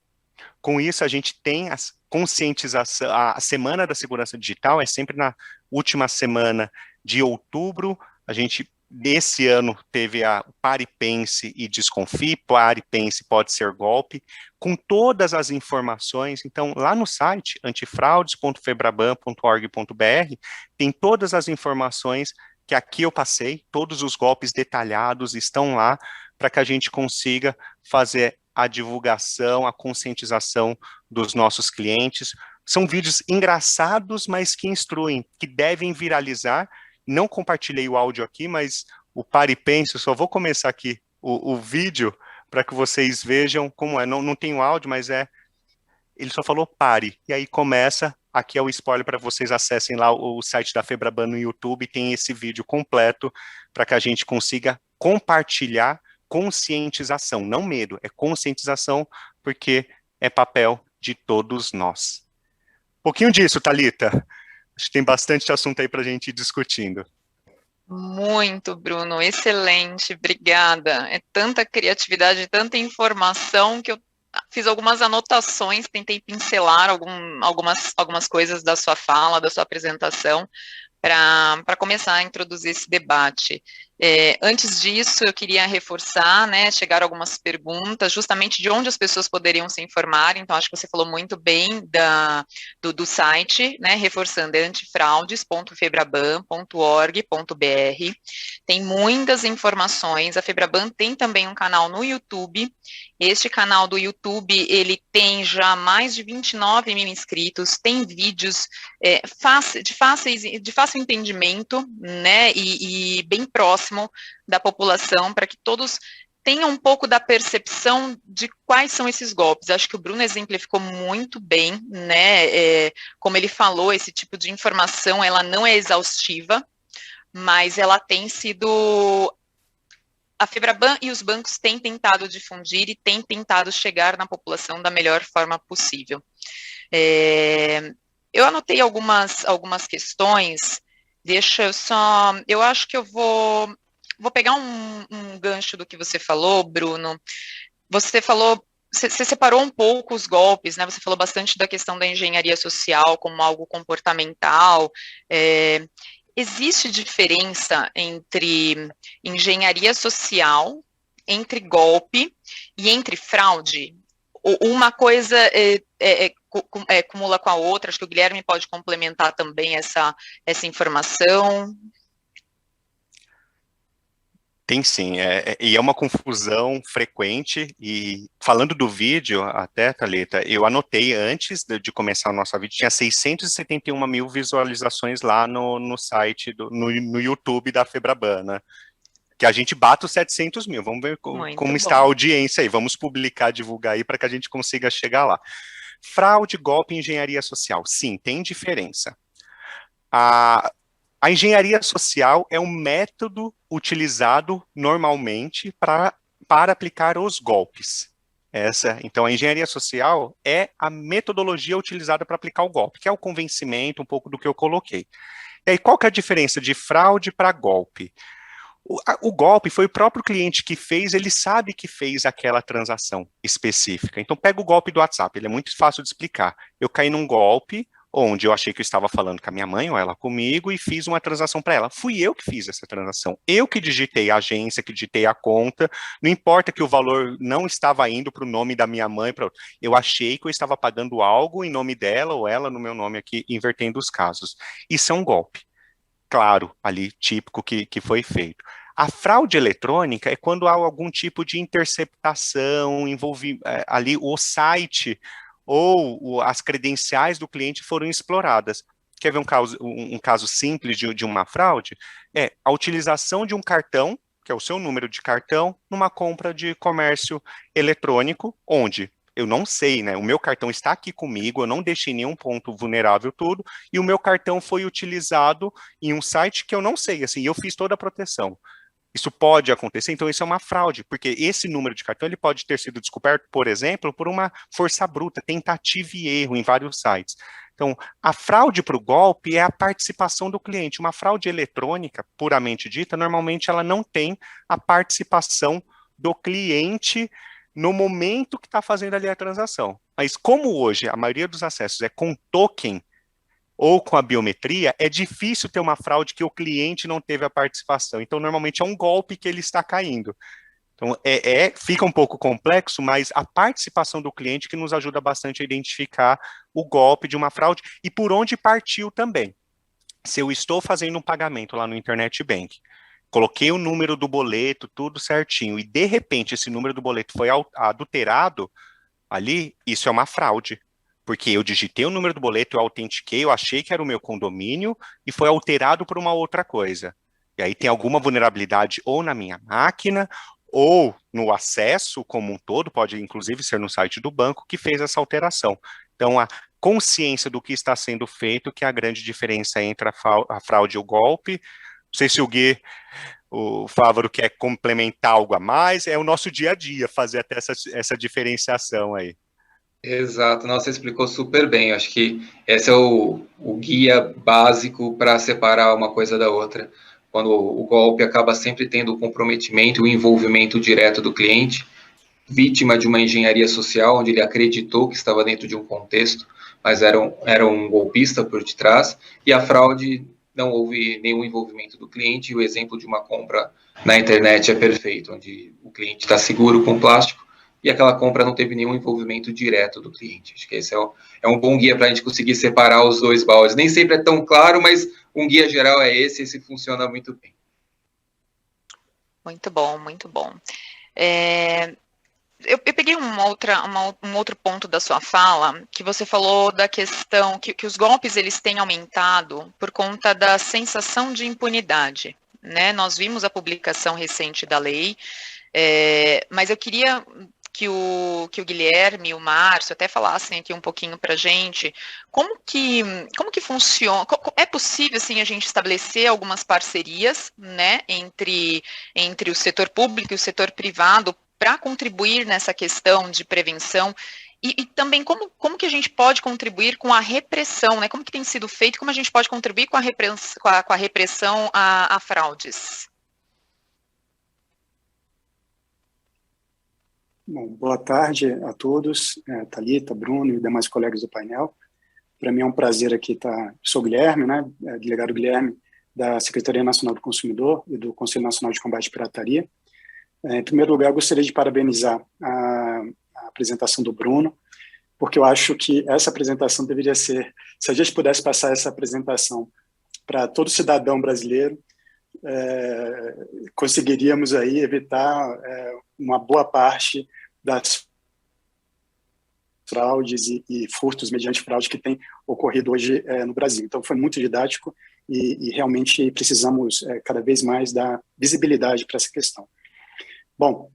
Com isso, a gente tem a conscientização, a Semana da Segurança Digital é sempre na última semana de outubro. A gente, nesse ano, teve a Pare, Pense e Desconfie, Pare, Pense, pode ser golpe, com todas as informações. Então, lá no site, antifraudes.febraban.org.br, tem todas as informações que aqui eu passei, todos os golpes detalhados estão lá, para que a gente consiga fazer a divulgação, a conscientização dos nossos clientes. São vídeos engraçados, mas que instruem, que devem viralizar. Não compartilhei o áudio aqui, mas o Pare e Pense, eu só vou começar aqui o vídeo para que vocês vejam como é. Não tem o áudio, mas ele só falou pare, e aí começa. Aqui é o spoiler para vocês acessem lá o site da FEBRABAN no YouTube, tem esse vídeo completo para que a gente consiga compartilhar conscientização, não medo, é conscientização, porque é papel de todos nós. Um pouquinho disso, Thalita. Acho que tem bastante assunto aí para a gente ir discutindo. Muito, Bruno, excelente, obrigada. É tanta criatividade, tanta informação que eu fiz algumas anotações, tentei pincelar algumas coisas da sua fala, da sua apresentação, para começar a introduzir esse debate. Antes disso, eu queria reforçar, né, chegaram algumas perguntas, justamente de onde as pessoas poderiam se informar, então acho que você falou muito bem do site, né, reforçando, é antifraudes.febraban.org.br, tem muitas informações, a FEBRABAN tem também um canal no YouTube, este canal do YouTube, ele tem já mais de 29 mil inscritos, tem vídeos de fácil entendimento, né, e bem próximo da população, para que todos tenham um pouco da percepção de quais são esses golpes. Acho que o Bruno exemplificou muito bem, né, como ele falou, esse tipo de informação, ela não é exaustiva, mas ela tem sido... A FEBRABAN e os bancos têm tentado difundir e têm tentado chegar na população da melhor forma possível. Eu anotei algumas questões, eu acho que eu vou pegar um gancho do que você falou, Bruno. Você separou um pouco os golpes, né? Você falou bastante da questão da engenharia social como algo comportamental. Existe diferença entre engenharia social, entre golpe e entre fraude? Uma coisa cumula com a outra, acho que o Guilherme pode complementar também essa informação. Tem sim, e é uma confusão frequente, e falando do vídeo até, Thalita, eu anotei antes de começar o nosso vídeo, tinha 671 mil visualizações lá no site, no YouTube da FEBRABAN, né? Que a gente bata os 700 mil, vamos ver como está a audiência aí, vamos publicar, divulgar aí para que a gente consiga chegar lá. Fraude, golpe e engenharia social, sim, tem diferença. A engenharia social é um método utilizado normalmente para aplicar os golpes. Então, a engenharia social é a metodologia utilizada para aplicar o golpe, que é o convencimento, um pouco do que eu coloquei. E aí, qual que é a diferença de fraude para golpe? O golpe foi o próprio cliente que fez, ele sabe que fez aquela transação específica. Então, pega o golpe do WhatsApp, ele é muito fácil de explicar. Eu caí num golpe onde eu achei que eu estava falando com a minha mãe, ou ela comigo, e fiz uma transação para ela. Fui eu que fiz essa transação. Eu que digitei a agência, que digitei a conta. Não importa que o valor não estava indo para o nome da minha mãe. Eu achei que eu estava pagando algo em nome dela, ou ela no meu nome aqui, invertendo os casos. Isso é um golpe. Claro, ali, típico que foi feito. A fraude eletrônica é quando há algum tipo de interceptação, ali o site ou as credenciais do cliente foram exploradas. Quer ver um caso simples de uma fraude? É a utilização de um cartão, que é o seu número de cartão, numa compra de comércio eletrônico, onde eu não sei, né? O meu cartão está aqui comigo, eu não deixei nenhum ponto vulnerável tudo, e o meu cartão foi utilizado em um site que eu não sei, assim, eu fiz toda a proteção. Isso pode acontecer, então isso é uma fraude, porque esse número de cartão ele pode ter sido descoberto, por exemplo, por uma força bruta, tentativa e erro em vários sites. Então, a fraude para o golpe é a participação do cliente. Uma fraude eletrônica, puramente dita, normalmente ela não tem a participação do cliente no momento que está fazendo ali a transação. Mas como hoje a maioria dos acessos é com token, ou com a biometria, é difícil ter uma fraude que o cliente não teve a participação. Então, normalmente é um golpe que ele está caindo. Então, fica um pouco complexo, mas a participação do cliente que nos ajuda bastante a identificar o golpe de uma fraude e por onde partiu também. Se eu estou fazendo um pagamento lá no Internet Bank, coloquei o número do boleto, tudo certinho, e de repente esse número do boleto foi adulterado ali, isso é uma fraude. Porque eu digitei o número do boleto, eu autentiquei, eu achei que era o meu condomínio e foi alterado por uma outra coisa. E aí tem alguma vulnerabilidade ou na minha máquina ou no acesso como um todo, pode inclusive ser no site do banco, que fez essa alteração. Então, a consciência do que está sendo feito, que é a grande diferença entre a fraude e o golpe. Não sei se o Fávaro quer complementar algo a mais, é o nosso dia a dia fazer até essa diferenciação aí. Exato, nossa, você explicou super bem. Eu acho que esse é o guia básico para separar uma coisa da outra. Quando o golpe acaba sempre tendo o comprometimento, o envolvimento direto do cliente, vítima de uma engenharia social, onde ele acreditou que estava dentro de um contexto, mas era um golpista por detrás, e a fraude não houve nenhum envolvimento do cliente, e o exemplo de uma compra na internet é perfeito, onde o cliente está seguro com plástico, e aquela compra não teve nenhum envolvimento direto do cliente. Acho que esse é um bom guia para a gente conseguir separar os dois baldes. Nem sempre é tão claro, mas um guia geral é esse funciona muito bem. Muito bom, muito bom. Eu peguei um outro ponto da sua fala, que você falou da questão que os golpes eles têm aumentado por conta da sensação de impunidade, né? Nós vimos a publicação recente da lei, mas eu queria que o Guilherme e o Márcio até falassem aqui um pouquinho para a gente como que funciona, é possível assim, a gente estabelecer algumas parcerias, né, entre o setor público e o setor privado para contribuir nessa questão de prevenção e também como que a gente pode contribuir com a repressão, né, como que tem sido feito, como a gente pode contribuir com a repressão a fraudes. Bom, boa tarde a todos, Thalita, Bruno e demais colegas do painel. Para mim é um prazer aqui estar. Sou Guilherme, né, delegado Guilherme, da Secretaria Nacional do Consumidor e do Conselho Nacional de Combate à Pirataria. Em primeiro lugar, eu gostaria de parabenizar a apresentação do Bruno, porque eu acho que essa apresentação deveria ser, se a gente pudesse passar essa apresentação para todo cidadão brasileiro, conseguiríamos aí evitar uma boa parte das fraudes e furtos mediante fraude que tem ocorrido hoje no Brasil. Então, foi muito didático e realmente precisamos cada vez mais dar visibilidade para essa questão. Bom,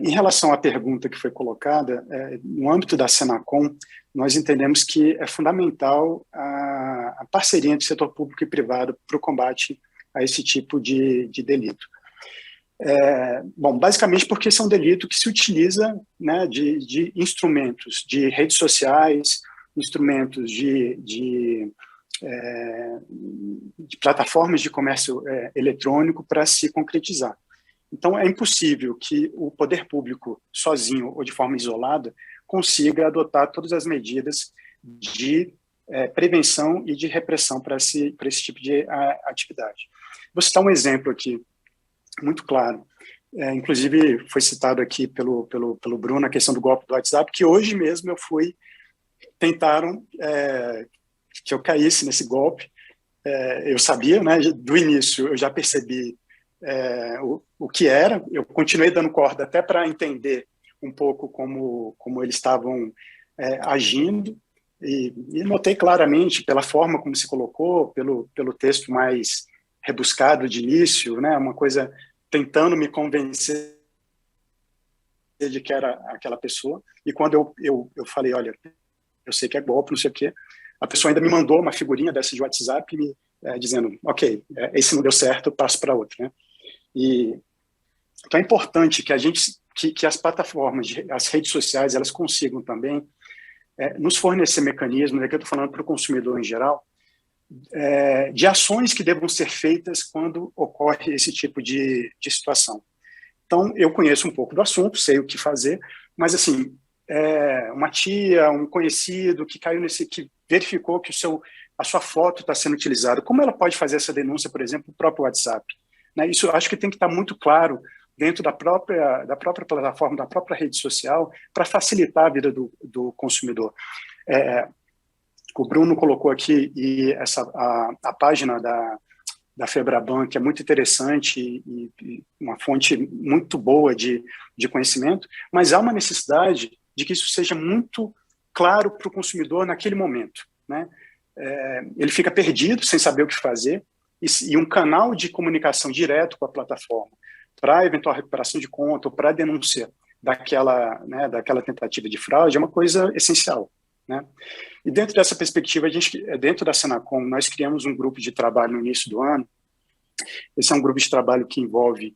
em relação à pergunta que foi colocada, no âmbito da Senacom, nós entendemos que é fundamental a parceria entre setor público e privado para o combate a esse tipo de delito. Bom, basicamente porque esse é um delito que se utiliza, né, de instrumentos de redes sociais, instrumentos de plataformas de comércio eletrônico para se concretizar. Então, é impossível que o poder público, sozinho ou de forma isolada, consiga adotar todas as medidas de prevenção e de repressão para esse tipo de atividade. Vou citar um exemplo aqui, muito claro. Inclusive, foi citado aqui pelo Bruno a questão do golpe do WhatsApp, que hoje mesmo tentaram que eu caísse nesse golpe. Eu sabia, né, do início, eu já percebi o que era, eu continuei dando corda até para entender um pouco como eles estavam agindo, e notei claramente, pela forma como se colocou, pelo texto mais rebuscado de início, né, uma coisa tentando me convencer de que era aquela pessoa, e quando eu falei, olha, eu sei que é golpe, não sei o quê, a pessoa ainda me mandou uma figurinha dessa de WhatsApp dizendo, ok, esse não deu certo, eu passo para outro, né? Então é importante que as plataformas, as redes sociais, elas consigam também nos fornecer mecanismos, aqui eu estou falando para o consumidor em geral, de ações que devam ser feitas quando ocorre esse tipo de situação. Então, eu conheço um pouco do assunto, sei o que fazer, mas, assim, uma tia, um conhecido que caiu que verificou que a sua foto está sendo utilizada, como ela pode fazer essa denúncia, por exemplo, no próprio WhatsApp? Né? Isso acho que tem que estar muito claro dentro da própria plataforma, da própria rede social, para facilitar a vida do consumidor. O Bruno colocou aqui a página da Febraban, que é muito interessante e uma fonte muito boa de conhecimento, mas há uma necessidade de que isso seja muito claro para o consumidor naquele momento, né? Ele fica perdido, sem saber o que fazer, e um canal de comunicação direto com a plataforma para eventual recuperação de conta ou para denúncia daquela tentativa de fraude é uma coisa essencial, né? E dentro dessa perspectiva, dentro da Senacom, nós criamos um grupo de trabalho no início do ano. Esse é um grupo de trabalho que envolve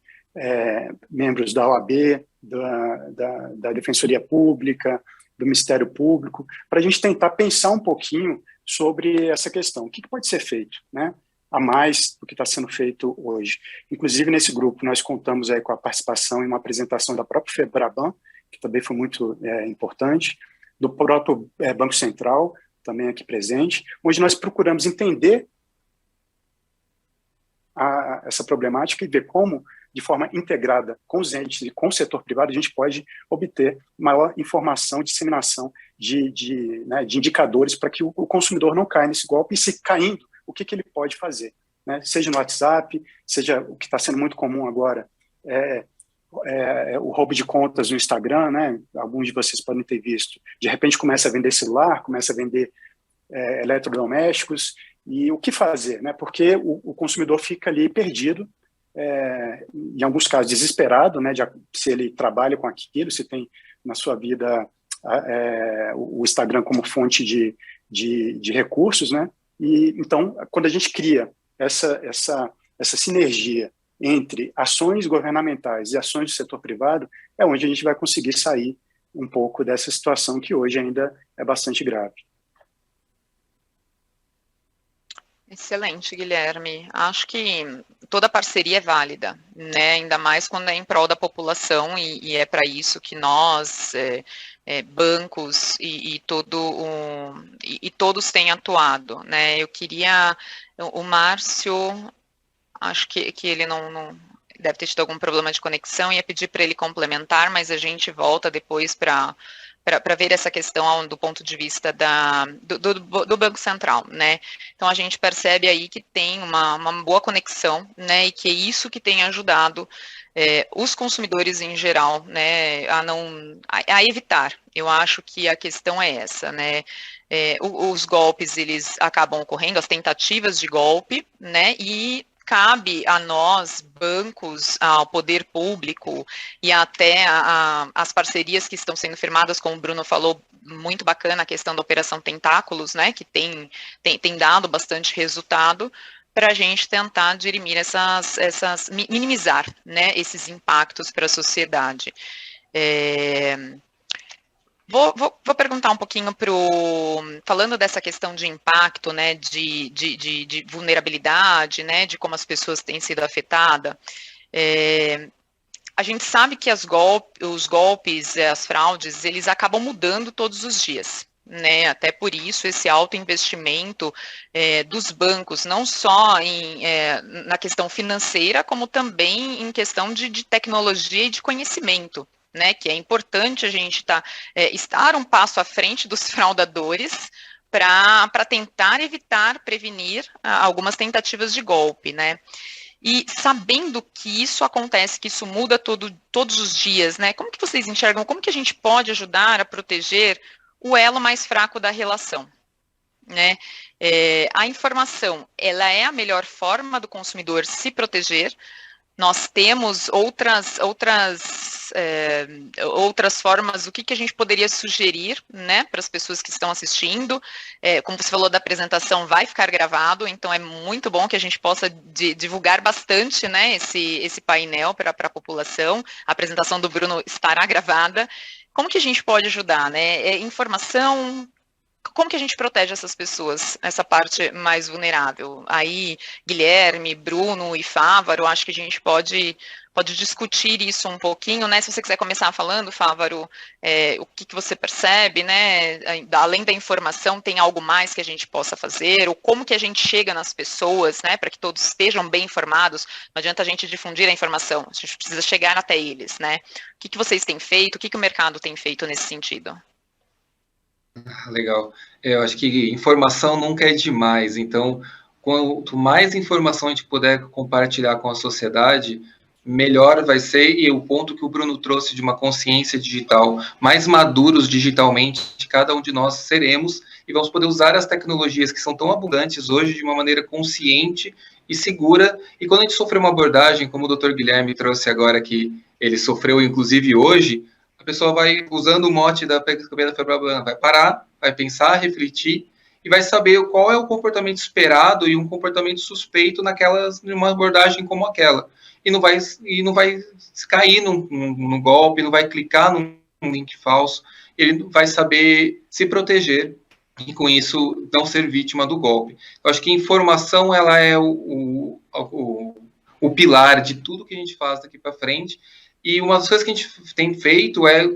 membros da OAB, da Defensoria Pública, do Ministério Público, para a gente tentar pensar um pouquinho sobre essa questão. O que pode ser feito, né, a mais do que está sendo feito hoje? Inclusive, nesse grupo, nós contamos aí com a participação e uma apresentação da própria Febraban, que também foi muito importante, do próprio Banco Central, também aqui presente, onde nós procuramos entender essa problemática e ver como, de forma integrada com os entes e com o setor privado, a gente pode obter maior informação, disseminação de indicadores para que o consumidor não caia nesse golpe, e se caindo, o que ele pode fazer, né? Seja no WhatsApp, seja o que está sendo muito comum agora, o roubo de contas no Instagram, né? Alguns de vocês podem ter visto. De repente começa a vender celular, começa a vender eletrodomésticos, e o que fazer, né? Porque o consumidor fica ali perdido, em alguns casos desesperado, né? Se ele trabalha com aquilo, se tem na sua vida o Instagram como fonte de recursos, né? E então, quando a gente cria essa sinergia entre ações governamentais e ações do setor privado, é onde a gente vai conseguir sair um pouco dessa situação que hoje ainda é bastante grave. Excelente, Guilherme. Acho que toda parceria é válida, né? Ainda mais quando é em prol da população, e é para isso que nós, bancos e todos têm atuado, né? Eu queria, o Márcio, acho que ele não deve ter tido algum problema de conexão, ia pedir para ele complementar, mas a gente volta depois para ver essa questão do ponto de vista do Banco Central, né? Então, a gente percebe aí que tem uma boa conexão, né, e que é isso que tem ajudado os consumidores em geral, né, a evitar. Eu acho que a questão é essa, né? Os golpes, eles acabam ocorrendo, as tentativas de golpe, né, e cabe a nós, bancos, ao poder público e até as parcerias que estão sendo firmadas, como o Bruno falou, muito bacana a questão da Operação Tentáculos, né, que tem dado bastante resultado, para a gente tentar dirimir minimizar, né, esses impactos para a sociedade. Vou perguntar um pouquinho falando dessa questão de impacto, né, de vulnerabilidade, né, de como as pessoas têm sido afetadas. A gente sabe que os golpes, as fraudes, eles acabam mudando todos os dias, né? Até por isso esse alto investimento dos bancos, não só na questão financeira, como também em questão de tecnologia e de conhecimento, né? Que é importante a gente estar um passo à frente dos fraudadores para tentar prevenir algumas tentativas de golpe, né? E sabendo que isso acontece, que isso muda todos os dias, né? Como que vocês enxergam, como que a gente pode ajudar a proteger o elo mais fraco da relação, né? A informação, ela é a melhor forma do consumidor se proteger. Nós temos outras formas, o que a gente poderia sugerir, né, para as pessoas que estão assistindo. Como você falou da apresentação, vai ficar gravado, então é muito bom que a gente possa divulgar bastante, né, esse painel para a população. A apresentação do Bruno estará gravada. Como que a gente pode ajudar, né? Informação. Como que a gente protege essas pessoas, essa parte mais vulnerável? Aí, Guilherme, Bruno e Fávaro, acho que a gente pode discutir isso um pouquinho, né? Se você quiser começar falando, Fávaro, o que você percebe, né? Além da informação, tem algo mais que a gente possa fazer? Ou como que a gente chega nas pessoas, né? Para que todos estejam bem informados. Não adianta a gente difundir a informação, a gente precisa chegar até eles, né? O que vocês têm feito? O que o mercado tem feito nesse sentido? Legal. Eu acho que informação nunca é demais, então, quanto mais informação a gente puder compartilhar com a sociedade, melhor vai ser, e o ponto que o Bruno trouxe de uma consciência digital, mais maduros digitalmente, cada um de nós seremos, e vamos poder usar as tecnologias que são tão abundantes hoje de uma maneira consciente e segura, e quando a gente sofrer uma abordagem, como o Dr. Guilherme trouxe agora, que ele sofreu inclusive hoje, a pessoa vai, usando o mote da campanha da Febraban, vai parar, vai pensar, refletir e vai saber qual é o comportamento esperado e um comportamento suspeito numa abordagem como aquela. E não vai cair no golpe, não vai clicar num link falso, ele vai saber se proteger e, com isso, não ser vítima do golpe. Eu acho que informação ela é o pilar de tudo que a gente faz daqui para frente. E uma das coisas que a gente tem feito é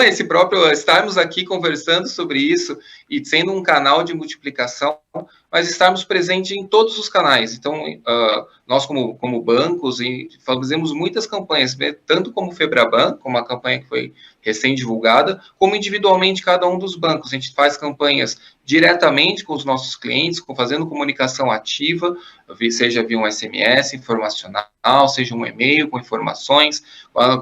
esse próprio estarmos aqui conversando sobre isso e sendo um canal de multiplicação, mas estarmos presentes em todos os canais. Então, nós como bancos fazemos muitas campanhas, tanto como o Febraban, como a campanha que foi recém-divulgada, como individualmente cada um dos bancos. A gente faz campanhas diretamente com os nossos clientes, fazendo comunicação ativa, seja via um SMS informacional, seja um e-mail com informações.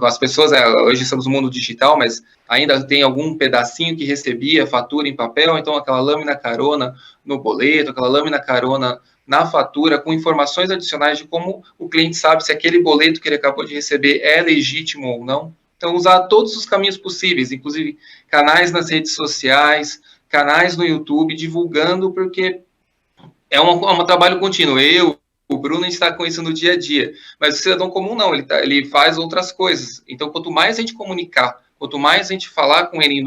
As pessoas, hoje estamos no mundo digital, mas ainda tem algum pedacinho que recebia fatura em papel, então aquela lâmina carona no boleto, aquela lâmina carona na fatura, com informações adicionais de como o cliente sabe se aquele boleto que ele acabou de receber é legítimo ou não. Então, usar todos os caminhos possíveis, inclusive canais nas redes sociais, canais no YouTube, divulgando, porque é um trabalho contínuo. O Bruno, a gente está com isso no dia a dia, mas o cidadão comum não, ele faz outras coisas. Então, quanto mais a gente comunicar, quanto mais a gente falar com ele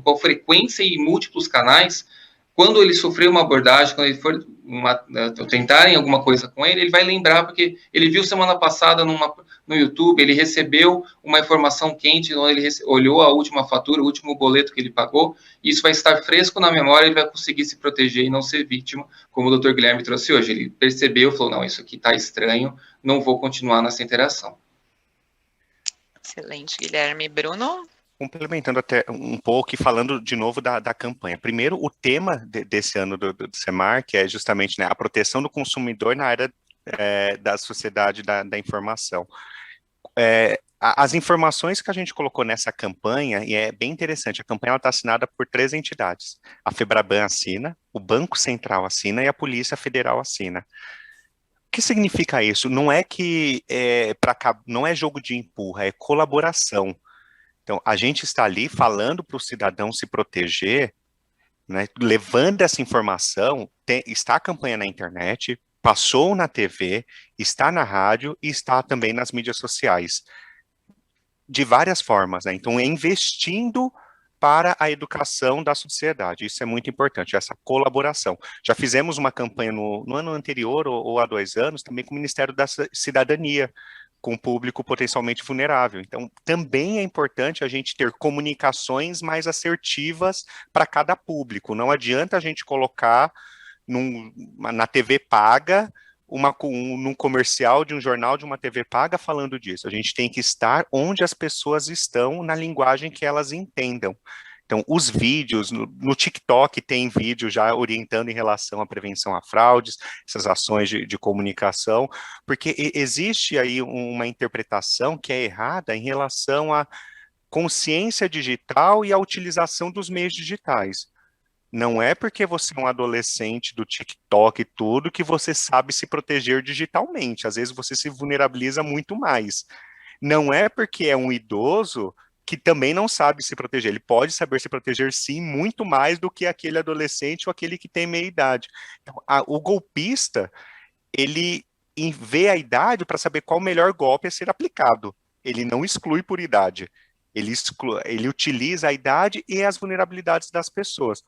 com frequência e múltiplos canais, quando ele sofrer uma abordagem, quando ele for tentarem alguma coisa com ele vai lembrar, porque ele viu semana passada no YouTube, ele recebeu uma informação quente, ele olhou a última fatura, o último boleto que ele pagou, e isso vai estar fresco na memória, ele vai conseguir se proteger e não ser vítima, como o Dr. Guilherme trouxe hoje. Ele percebeu, falou, não, isso aqui está estranho, não vou continuar nessa interação. Excelente, Guilherme. Bruno? Complementando até um pouco e falando de novo da campanha. Primeiro, o tema desse ano do SEMAR, que é justamente, né, a proteção do consumidor na área da sociedade da informação. As informações que a gente colocou nessa campanha, e é bem interessante, a campanha está assinada por 3 entidades. A Febraban assina, o Banco Central assina e a Polícia Federal assina. O que significa isso? Não é que não é jogo de empurra, é colaboração. Então, a gente está ali falando para o cidadão se proteger, né, levando essa informação, está a campanha na internet, passou na TV, está na rádio e está também nas mídias sociais, de várias formas, né? Então, é investindo para a educação da sociedade. Isso é muito importante, essa colaboração. Já fizemos uma campanha no ano anterior, ou há 2 anos, também com o Ministério da Cidadania, com o público potencialmente vulnerável. Então, também é importante a gente ter comunicações mais assertivas para cada público. Não adianta a gente colocar na TV paga, num comercial de um jornal de uma TV paga falando disso. A gente tem que estar onde as pessoas estão, na linguagem que elas entendam. Então, os vídeos, no TikTok tem vídeo já orientando em relação à prevenção a fraudes, essas ações de comunicação, porque existe aí uma interpretação que é errada em relação à consciência digital e à utilização dos meios digitais. Não é porque você é um adolescente do TikTok e tudo que você sabe se proteger digitalmente. Às vezes você se vulnerabiliza muito mais. Não é porque é um idoso que também não sabe se proteger. Ele pode saber se proteger, sim, muito mais do que aquele adolescente ou aquele que tem meia idade. Então, o golpista, ele vê a idade para saber qual o melhor golpe a ser aplicado. Ele não exclui por idade. Ele utiliza a idade e as vulnerabilidades das pessoas.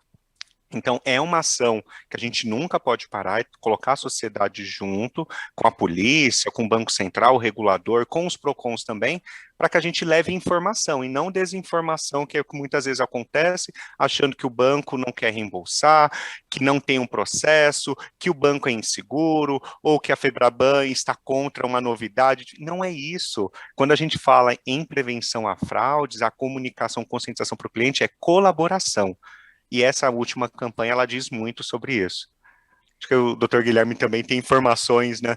Então, é uma ação que a gente nunca pode parar, é colocar a sociedade junto, com a polícia, com o Banco Central, o regulador, com os PROCONs também, para que a gente leve informação e não desinformação, que é o que muitas vezes acontece, achando que o banco não quer reembolsar, que não tem um processo, que o banco é inseguro, ou que a Febraban está contra uma novidade. Não é isso. Quando a gente fala em prevenção a fraudes, a comunicação, conscientização para o cliente é colaboração. E essa última campanha, ela diz muito sobre isso. Acho que o Dr. Guilherme também tem informações, né?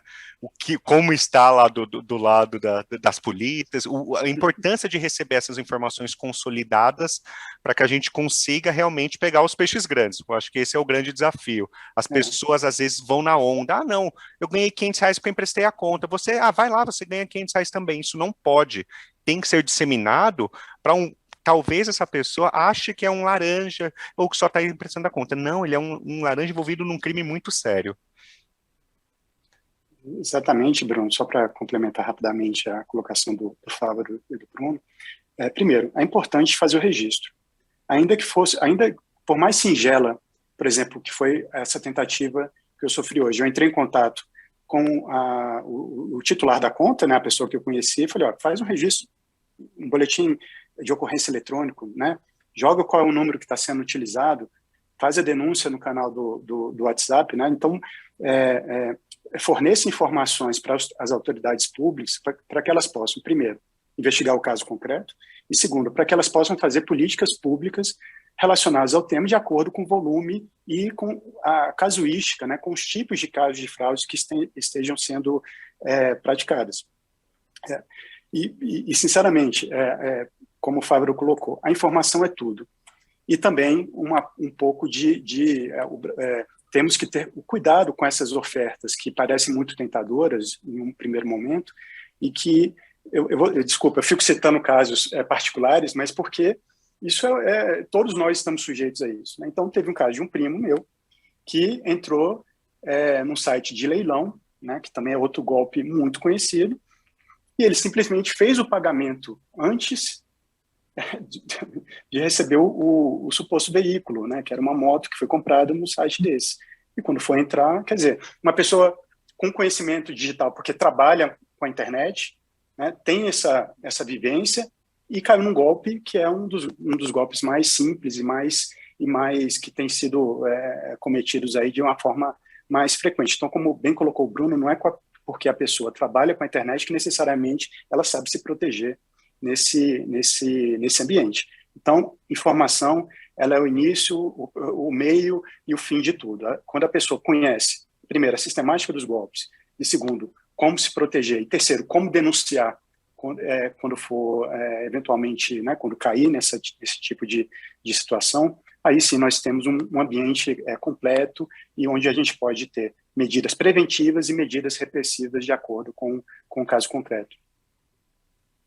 Como está lá do lado das polícias, a importância de receber essas informações consolidadas para que a gente consiga realmente pegar os peixes grandes. Eu acho que esse é o grande desafio. As pessoas, às vezes, vão na onda. Não, eu ganhei R$500 porque eu emprestei a conta. Você, vai lá, você ganha R$500 também. Isso não pode. Tem que ser disseminado para talvez essa pessoa ache que é um laranja ou que só está emprestando a conta. Não, ele é um laranja envolvido num crime muito sério. Exatamente, Bruno. Só para complementar rapidamente a colocação do Fábio e do Bruno. Primeiro, é importante fazer o registro. Ainda por mais singela, por exemplo, que foi essa tentativa que eu sofri hoje. Eu entrei em contato com o titular da conta, né, a pessoa que eu conheci, e falei, faz um registro, um boletim de ocorrência eletrônico, né? Joga qual é o número que está sendo utilizado, faz a denúncia no canal do WhatsApp, né? Então, forneça informações para as autoridades públicas para que elas possam, primeiro, investigar o caso concreto, e segundo, para que elas possam fazer políticas públicas relacionadas ao tema de acordo com o volume e com a casuística, né? Com os tipos de casos de fraude que estejam sendo praticadas. E sinceramente, como o Fábio colocou, a informação é tudo. E também um pouco temos que ter cuidado com essas ofertas que parecem muito tentadoras em um primeiro momento e que, desculpa, eu fico citando casos particulares, mas porque isso todos nós estamos sujeitos a isso, né? Então, teve um caso de um primo meu que entrou num site de leilão, né, que também é outro golpe muito conhecido, e ele simplesmente fez o pagamento antes de receber o suposto veículo, né, que era uma moto que foi comprada no site desse. E quando foi entrar, quer dizer, uma pessoa com conhecimento digital, porque trabalha com a internet, né, tem essa vivência e caiu num golpe que é um dos golpes mais simples e mais que tem sido cometidos aí de uma forma mais frequente. Então, como bem colocou o Bruno, não é porque a pessoa trabalha com a internet que necessariamente ela sabe se proteger nesse ambiente. Então, informação, ela é o início, o meio e o fim de tudo. Quando a pessoa conhece, primeiro, a sistemática dos golpes, e segundo, como se proteger, e terceiro, como denunciar quando for, eventualmente, né, quando cair nesse tipo de situação, aí sim nós temos um ambiente completo e onde a gente pode ter medidas preventivas e medidas repressivas de acordo com o caso concreto.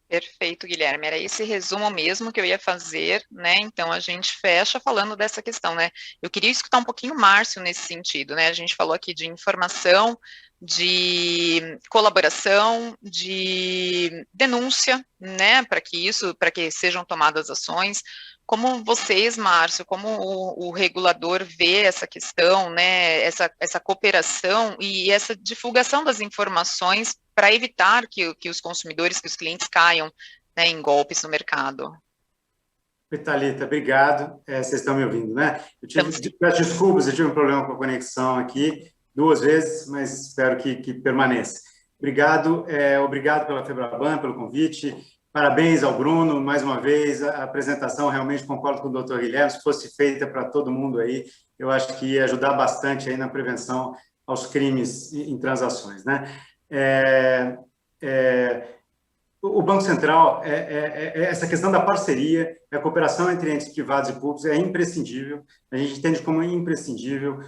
Perfeito, Guilherme, era esse resumo mesmo que eu ia fazer, né, então a gente fecha falando dessa questão, né, eu queria escutar um pouquinho o Márcio nesse sentido, né, a gente falou aqui de informação, de colaboração, de denúncia, né, para que sejam tomadas ações. Como vocês, Márcio, como o regulador vê essa questão, né, essa cooperação e essa divulgação das informações para evitar que os consumidores, que os clientes caiam, né, em golpes no mercado? Thalita, obrigado. Vocês estão me ouvindo, né? Peço desculpas, eu tive um problema com a conexão aqui 2 vezes, mas espero que permaneça. Obrigado, obrigado pela Febraban, pelo convite. Parabéns ao Bruno, mais uma vez. A apresentação, realmente concordo com o Dr. Guilherme, se fosse feita para todo mundo aí, eu acho que ia ajudar bastante aí na prevenção aos crimes em transações, né? O Banco Central, essa questão da parceria, a cooperação entre entes privados e públicos é imprescindível, a gente entende como imprescindível,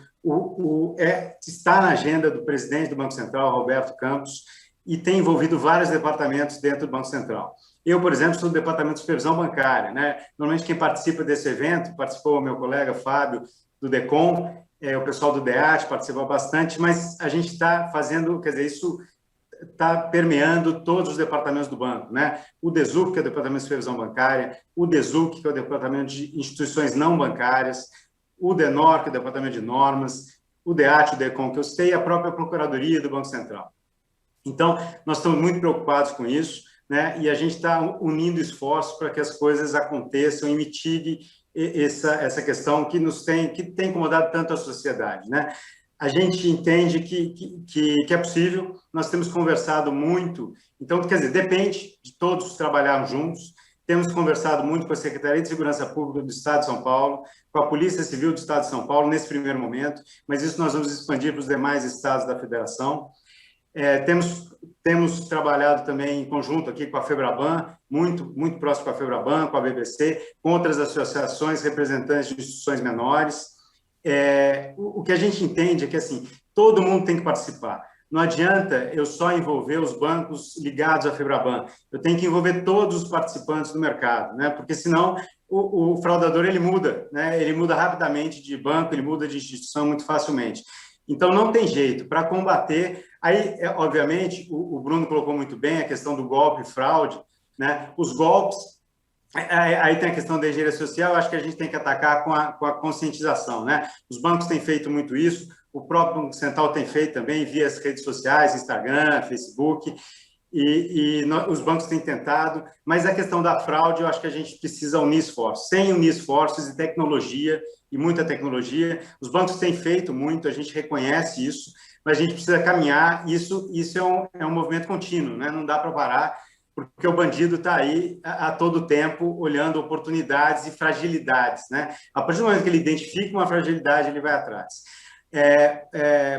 está na agenda do presidente do Banco Central, Roberto Campos, e tem envolvido vários departamentos dentro do Banco Central. Eu, por exemplo, sou do departamento de supervisão bancária, né? Normalmente quem participa desse evento, participou o meu colega Fábio, do DECOM, o pessoal do DEAT participou bastante, mas a gente está fazendo, quer dizer, isso está permeando todos os departamentos do banco, né? O DESUC, que é o Departamento de Supervisão Bancária, o DESUC, que é o Departamento de Instituições Não Bancárias, o DENOR, que é o Departamento de Normas, o DEAT, o DECOM, que eu citei, e a própria Procuradoria do Banco Central. Então, nós estamos muito preocupados com isso, né? E a gente está unindo esforços para que as coisas aconteçam e mitigue essa questão que tem incomodado tanto a sociedade, né? A gente entende que é possível, nós temos conversado muito, então, quer dizer, depende de todos trabalharmos juntos, temos conversado muito com a Secretaria de Segurança Pública do Estado de São Paulo, com a Polícia Civil do Estado de São Paulo, nesse primeiro momento, mas isso nós vamos expandir para os demais estados da Federação. Temos trabalhado também em conjunto aqui com a Febraban, muito próximo com a Febraban, com a BBC, com outras associações representantes de instituições menores. O que a gente entende é que, assim, todo mundo tem que participar. Não adianta eu só envolver os bancos ligados à Febraban. Eu tenho que envolver todos os participantes do mercado, né? Porque senão o fraudador ele muda, né? Ele muda rapidamente de banco, ele muda de instituição muito facilmente. Então não tem jeito para combater. Aí, obviamente, o Bruno colocou muito bem a questão do golpe e fraude, né? Os golpes. Aí tem a questão da engenharia social, acho que a gente tem que atacar com a conscientização, né? Os bancos têm feito muito isso, o próprio Banco Central tem feito também via as redes sociais, Instagram, Facebook, os bancos têm tentado, mas a questão da fraude, eu acho que a gente precisa unir esforços. Sem unir esforços e tecnologia, e muita tecnologia, os bancos têm feito muito, a gente reconhece isso, mas a gente precisa caminhar, isso é um movimento contínuo, né? Não dá para parar, porque o bandido está aí a todo tempo olhando oportunidades e fragilidades, né? A partir do momento que ele identifica uma fragilidade, ele vai atrás.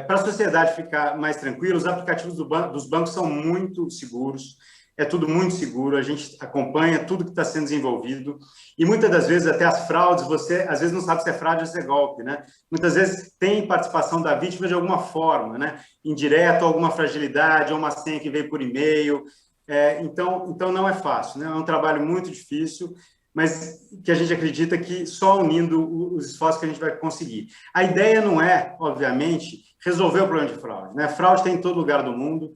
Para a sociedade ficar mais tranquila, os aplicativos dos bancos são muito seguros, é tudo muito seguro, a gente acompanha tudo que está sendo desenvolvido, e muitas das vezes até as fraudes, você às vezes não sabe se é fraude ou se é golpe, né? Muitas vezes tem participação da vítima de alguma forma, né? Indireto, alguma fragilidade, ou uma senha que veio por e-mail. Então não é fácil, né? É um trabalho muito difícil, mas que a gente acredita que só unindo os esforços que a gente vai conseguir. A ideia não é, obviamente, resolver o problema de fraude, né? Fraude tem em todo lugar do mundo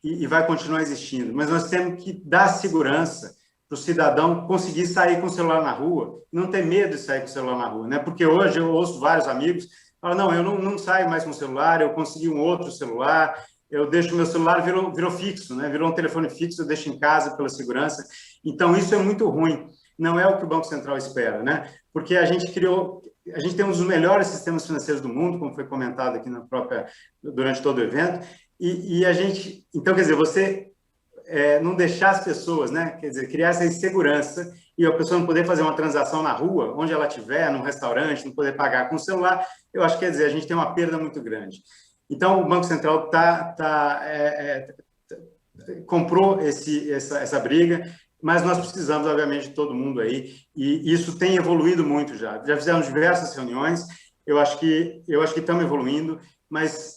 e vai continuar existindo, mas nós temos que dar segurança para o cidadão conseguir sair com o celular na rua, não ter medo de sair com o celular na rua, né? Porque hoje eu ouço vários amigos falar, não, eu não saio mais com o celular, eu consegui um outro celular, eu deixo o meu celular, virou fixo, né? Virou um telefone fixo, eu deixo em casa pela segurança. Então, isso é muito ruim. Não é o que o Banco Central espera, né? Porque a gente tem um dos melhores sistemas financeiros do mundo, como foi comentado aqui durante todo o evento, e a gente... Então, quer dizer, você não deixar as pessoas, né? Quer dizer, criar essa insegurança e a pessoa não poder fazer uma transação na rua, onde ela estiver, num restaurante, não poder pagar com o celular, eu acho que, quer dizer, a gente tem uma perda muito grande. Então, o Banco Central comprou essa briga, mas nós precisamos, obviamente, de todo mundo aí, e isso tem evoluído muito já. Já fizemos diversas reuniões, eu acho que estamos evoluindo,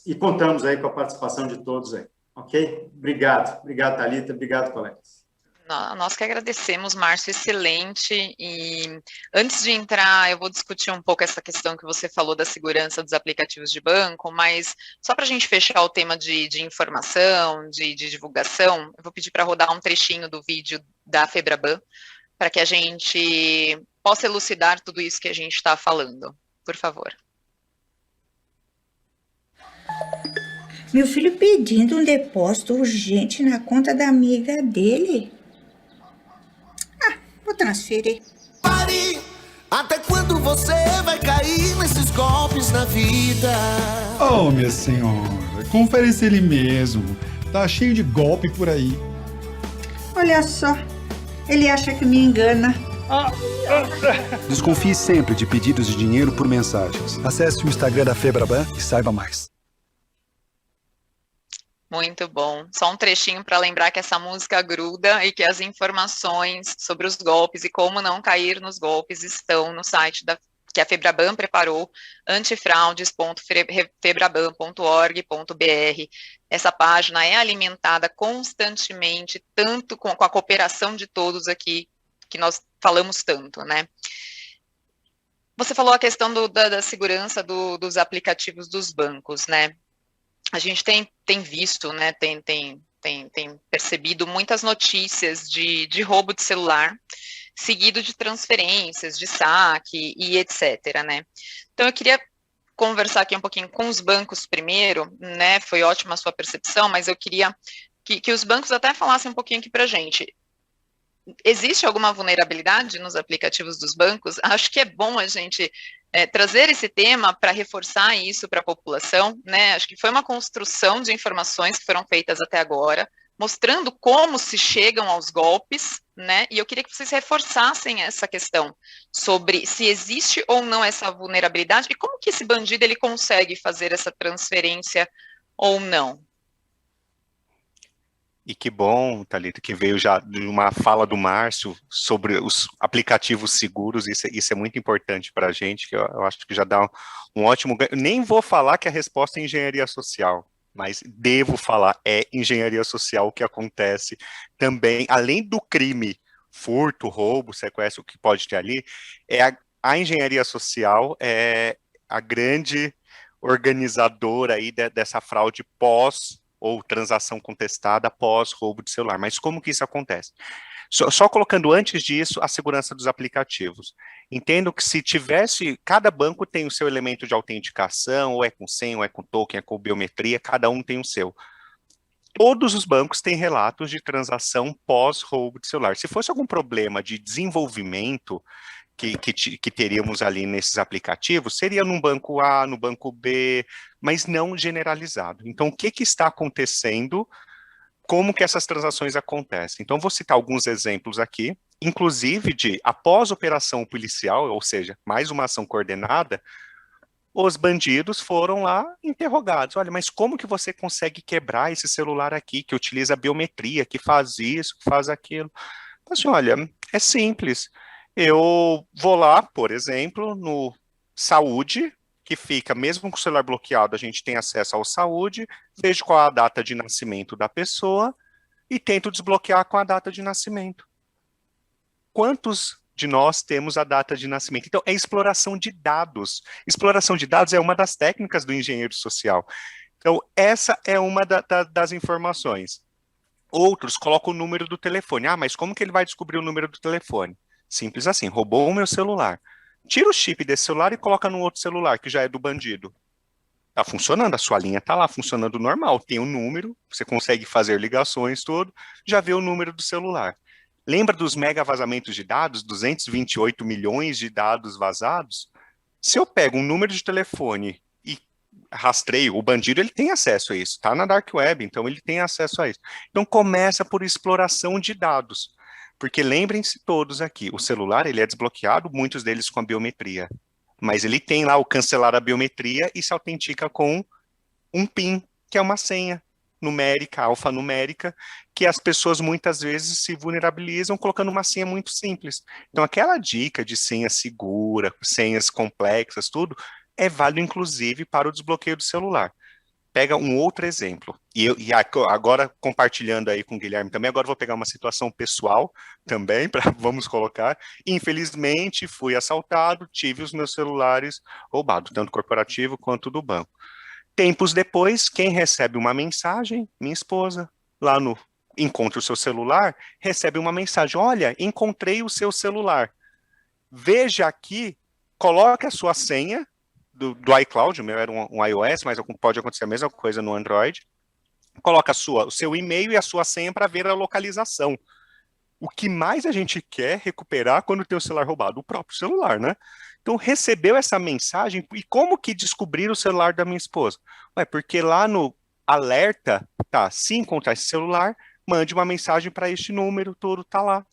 e contamos aí com a participação de todos aí, ok? Obrigado, Thalita, obrigado, colegas. Nós que agradecemos, Márcio, excelente. E antes de entrar, eu vou discutir um pouco essa questão que você falou da segurança dos aplicativos de banco, mas só para a gente fechar o tema de informação, de divulgação, eu vou pedir para rodar um trechinho do vídeo da Febraban, para que a gente possa elucidar tudo isso que a gente está falando. Por favor. Meu filho pedindo um depósito urgente na conta da amiga dele. Vou transferir. Pare! Até quando você vai cair nesses golpes na vida? Oh, minha senhora, confere se ele mesmo. Tá cheio de golpe por aí. Olha só, ele acha que me engana. Desconfie sempre de pedidos de dinheiro por mensagens. Acesse o Instagram da Febraban e saiba mais. Muito bom. Só um trechinho para lembrar que essa música gruda e que as informações sobre os golpes e como não cair nos golpes estão no site que a Febraban preparou, antifraudes.febraban.org.br. Essa página é alimentada constantemente, tanto com a cooperação de todos aqui, que nós falamos tanto, né? Você falou a questão da segurança dos aplicativos dos bancos, né? A gente tem visto, né, tem percebido muitas notícias de roubo de celular, seguido de transferências, de saque e etc, né? Então, eu queria conversar aqui um pouquinho com os bancos primeiro, né? Foi ótima a sua percepção, mas eu queria que os bancos até falassem um pouquinho aqui para a gente. Existe alguma vulnerabilidade nos aplicativos dos bancos? Acho que é bom a gente trazer esse tema para reforçar isso para a população, né? Acho que foi uma construção de informações que foram feitas até agora, mostrando como se chegam aos golpes, né? E eu queria que vocês reforçassem essa questão sobre se existe ou não essa vulnerabilidade e como que esse bandido ele consegue fazer essa transferência ou não. E que bom, Thalita, que veio já de uma fala do Márcio sobre os aplicativos seguros, isso é muito importante para a gente, que eu acho que já dá um ótimo ganho. Nem vou falar que a resposta é engenharia social, mas devo falar, é engenharia social o que acontece também, além do crime, furto, roubo, sequestro, o que pode ter ali, a engenharia social é a grande organizadora aí dessa fraude pós ou transação contestada após roubo de celular. Mas como que isso acontece? Só colocando antes disso a segurança dos aplicativos. Entendo que se tivesse, cada banco tem o seu elemento de autenticação, ou é com senha, ou é com token, é com biometria, cada um tem o seu. Todos os bancos têm relatos de transação pós roubo de celular. Se fosse algum problema de desenvolvimento que teríamos ali nesses aplicativos, seria no banco A, no banco B, mas não generalizado. Então, o que está acontecendo? Como que essas transações acontecem? Então, vou citar alguns exemplos aqui, inclusive após operação policial, ou seja, mais uma ação coordenada, os bandidos foram lá interrogados. Olha, mas como que você consegue quebrar esse celular aqui, que utiliza biometria, que faz isso, que faz aquilo? Assim, olha, é simples. Eu vou lá, por exemplo, no Saúde, que fica, mesmo com o celular bloqueado, a gente tem acesso ao Saúde, vejo qual a data de nascimento da pessoa e tento desbloquear com a data de nascimento. Quantos de nós temos a data de nascimento? Então, é exploração de dados. Exploração de dados é uma das técnicas do engenheiro social. Então, essa é uma das informações. Outros colocam o número do telefone. Ah, mas como que ele vai descobrir o número do telefone? Simples assim, roubou o meu celular. Tira o chip desse celular e coloca no outro celular, que já é do bandido. Tá funcionando, a sua linha tá lá, funcionando normal. Tem o número, você consegue fazer ligações, tudo, já vê o número do celular. Lembra dos mega vazamentos de dados, 228 milhões de dados vazados? Se eu pego um número de telefone e rastreio, o bandido ele tem acesso a isso, tá na Dark Web, então ele tem acesso a isso. Então começa por exploração de dados. Porque lembrem-se todos aqui, o celular ele é desbloqueado, muitos deles com a biometria, mas ele tem lá o cancelar a biometria e se autentica com um PIN, que é uma senha numérica, alfanumérica, que as pessoas muitas vezes se vulnerabilizam colocando uma senha muito simples. Então aquela dica de senha segura, senhas complexas, tudo, é válido inclusive para o desbloqueio do celular. pega um outro exemplo, e agora compartilhando aí com o Guilherme também, agora vou pegar uma situação pessoal também, vamos colocar, infelizmente fui assaltado, tive os meus celulares roubados, tanto corporativo quanto do banco. Tempos depois, quem recebe uma mensagem? Minha esposa, lá no Encontre o Seu Celular, recebe uma mensagem, olha, encontrei o seu celular, veja aqui, coloque a sua senha, do iCloud, o meu era um iOS, mas pode acontecer a mesma coisa no Android. Coloca o seu e-mail e a sua senha para ver a localização. O que mais a gente quer recuperar quando tem o celular roubado? O próprio celular, né? Então, recebeu essa mensagem, e como que descobrir o celular da minha esposa? Porque lá no alerta, se encontrar esse celular, mande uma mensagem para este número, tudo tá lá.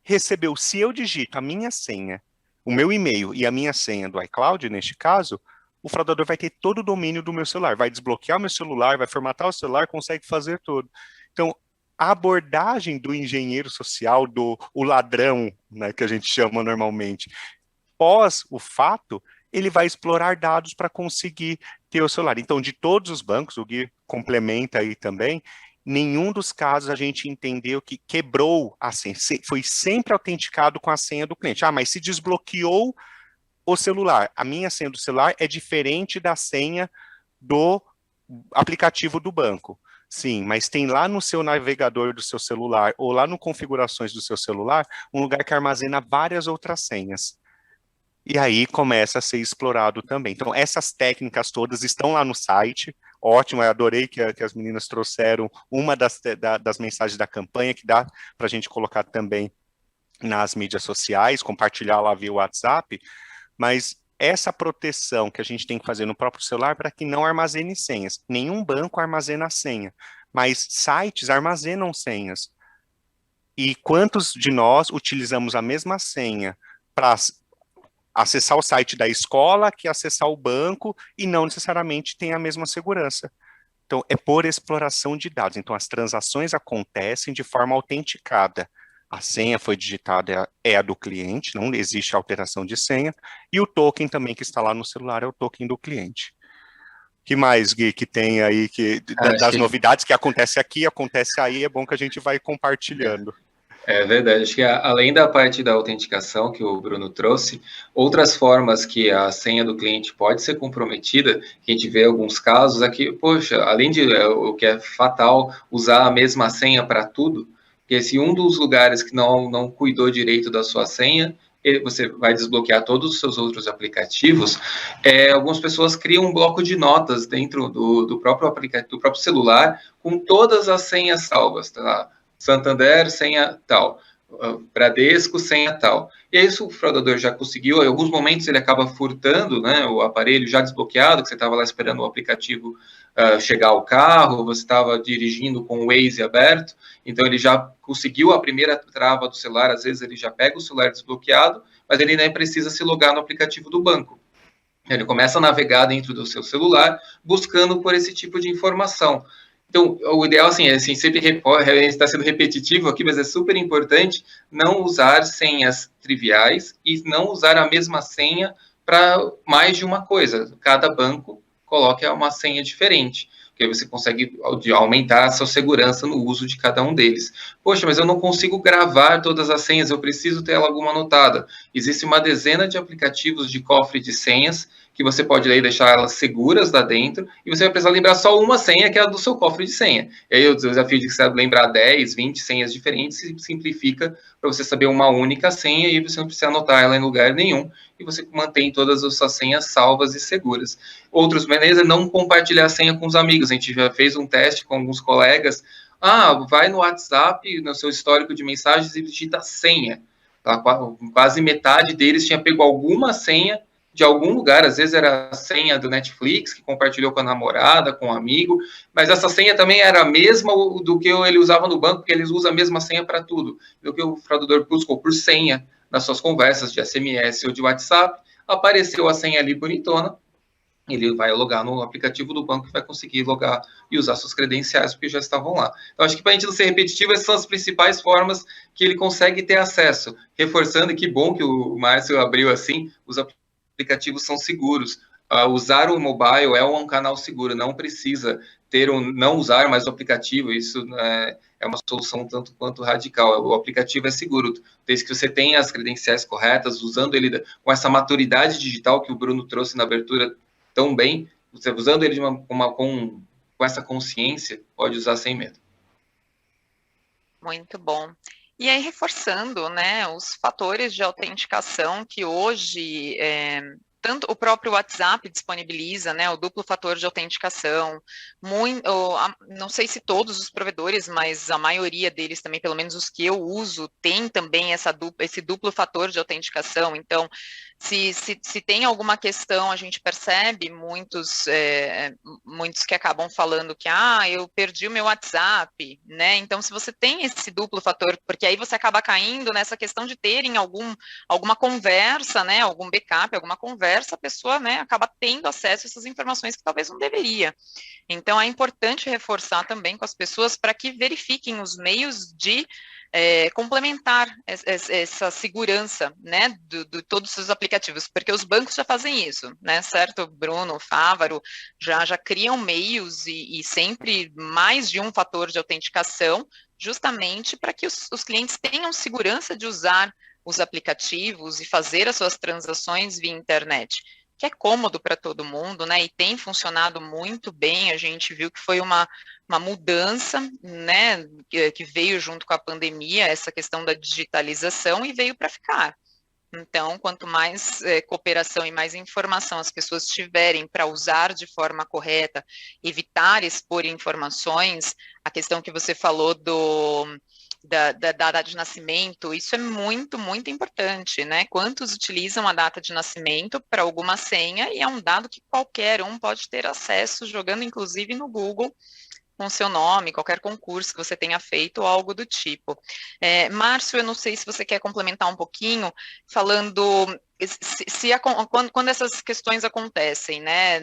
Recebeu, se eu digito a minha senha, o meu e-mail e a minha senha do iCloud, neste caso, o fraudador vai ter todo o domínio do meu celular, vai desbloquear o meu celular, vai formatar o celular, consegue fazer tudo. Então, a abordagem do engenheiro social, o ladrão, né, que a gente chama normalmente, pós o fato, ele vai explorar dados para conseguir ter o celular. Então, de todos os bancos, o Gui complementa aí também, nenhum dos casos a gente entendeu que quebrou a senha, foi sempre autenticado com a senha do cliente. Mas se desbloqueou o celular, a minha senha do celular é diferente da senha do aplicativo do banco. Sim, mas tem lá no seu navegador do seu celular, ou lá no configurações do seu celular, um lugar que armazena várias outras senhas. E aí começa a ser explorado também. Então, essas técnicas todas estão lá no site. Ótimo, eu adorei que as meninas trouxeram uma das mensagens da campanha, que dá para a gente colocar também nas mídias sociais, compartilhar lá via WhatsApp, mas essa proteção que a gente tem que fazer no próprio celular para que não armazene senhas. Nenhum banco armazena senha, mas sites armazenam senhas. E quantos de nós utilizamos a mesma senha para acessar o site da escola que acessar o banco e não necessariamente tem a mesma segurança? Então, é por exploração de dados. Então, as transações acontecem de forma autenticada. A senha foi digitada, é a do cliente, não existe alteração de senha, e o token também que está lá no celular é o token do cliente. O que mais, Gui, que tem aí das novidades que acontece aqui, acontece aí, é bom que a gente vai compartilhando. É verdade, acho que além da parte da autenticação que o Bruno trouxe, outras formas que a senha do cliente pode ser comprometida, que a gente vê alguns casos aqui, poxa, além de o que é fatal, usar a mesma senha para tudo, porque se um dos lugares que não cuidou direito da sua senha, você vai desbloquear todos os seus outros aplicativos, algumas pessoas criam um bloco de notas dentro do próprio aplicativo, do próprio celular, com todas as senhas salvas, tá? Santander, senha tal, Bradesco, senha tal. E aí, isso o fraudador já conseguiu, em alguns momentos ele acaba furtando, né, o aparelho já desbloqueado, que você estava lá esperando o aplicativo chegar ao carro, você estava dirigindo com o Waze aberto, então ele já conseguiu a primeira trava do celular, às vezes ele já pega o celular desbloqueado, mas ele nem precisa se logar no aplicativo do banco. Ele começa a navegar dentro do seu celular, buscando por esse tipo de informação. Então, o ideal, assim sempre está sendo repetitivo aqui, mas é super importante não usar senhas triviais e não usar a mesma senha para mais de uma coisa. Cada banco coloque uma senha diferente, porque aí você consegue aumentar a sua segurança no uso de cada um deles. Poxa, mas eu não consigo gravar todas as senhas, eu preciso ter alguma anotada. Existe uma dezena de aplicativos de cofre de senhas, que você pode aí deixar elas seguras lá dentro, e você vai precisar lembrar só uma senha, que é a do seu cofre de senha. E aí o desafio de você lembrar 10, 20 senhas diferentes, simplifica para você saber uma única senha, e você não precisa anotar ela em lugar nenhum, e você mantém todas as suas senhas salvas e seguras. Outros maneiras é não compartilhar a senha com os amigos. A gente já fez um teste com alguns colegas. Vai no WhatsApp, no seu histórico de mensagens, e digita senha. Quase metade deles tinha pego alguma senha de algum lugar, às vezes era a senha do Netflix, que compartilhou com a namorada, com um amigo, mas essa senha também era a mesma do que ele usava no banco, porque eles usam a mesma senha para tudo. Do que o fraudador buscou por senha nas suas conversas de SMS ou de WhatsApp, apareceu a senha ali bonitona, ele vai logar no aplicativo do banco e vai conseguir logar e usar suas credenciais, porque já estavam lá. Então, acho que para a gente não ser repetitivo, essas são as principais formas que ele consegue ter acesso. Reforçando, e que bom que o Márcio abriu assim, os aplicativos são seguros. usar o mobile é um canal seguro, não precisa não usar mais o aplicativo, isso é uma solução tanto quanto radical. O aplicativo é seguro, desde que você tenha as credenciais corretas, usando ele com essa maturidade digital que o Bruno trouxe na abertura tão bem, você usando ele com essa consciência, pode usar sem medo. Muito bom. E aí, reforçando, né, os fatores de autenticação que hoje tanto o próprio WhatsApp disponibiliza, né, o duplo fator de autenticação, não sei se todos os provedores, mas a maioria deles também, pelo menos os que eu uso, tem também esse duplo fator de autenticação. Então, se tem alguma questão, a gente percebe muitos que acabam falando que, eu perdi o meu WhatsApp, né, então se você tem esse duplo fator, porque aí você acaba caindo nessa questão de terem alguma conversa, né, algum backup, alguma conversa, a pessoa, né, acaba tendo acesso a essas informações que talvez não deveria. Então, é importante reforçar também com as pessoas para que verifiquem os meios de complementar essa segurança, né, de todos os seus aplicativos, porque os bancos já fazem isso, né, certo? Bruno, Fávaro, já criam meios e sempre mais de um fator de autenticação, justamente para que os clientes tenham segurança de usar os aplicativos e fazer as suas transações via internet, que é cômodo para todo mundo, né, e tem funcionado muito bem. A gente viu que foi uma mudança, né, que veio junto com a pandemia, essa questão da digitalização, e veio para ficar. Então, quanto mais cooperação e mais informação as pessoas tiverem para usar de forma correta, evitar expor informações, a questão que você falou da data de nascimento, isso é muito, muito importante, né? Quantos utilizam a data de nascimento para alguma senha, e é um dado que qualquer um pode ter acesso, jogando inclusive no Google, com seu nome, qualquer concurso que você tenha feito ou algo do tipo. Márcio, eu não sei se você quer complementar um pouquinho, falando quando essas questões acontecem, né,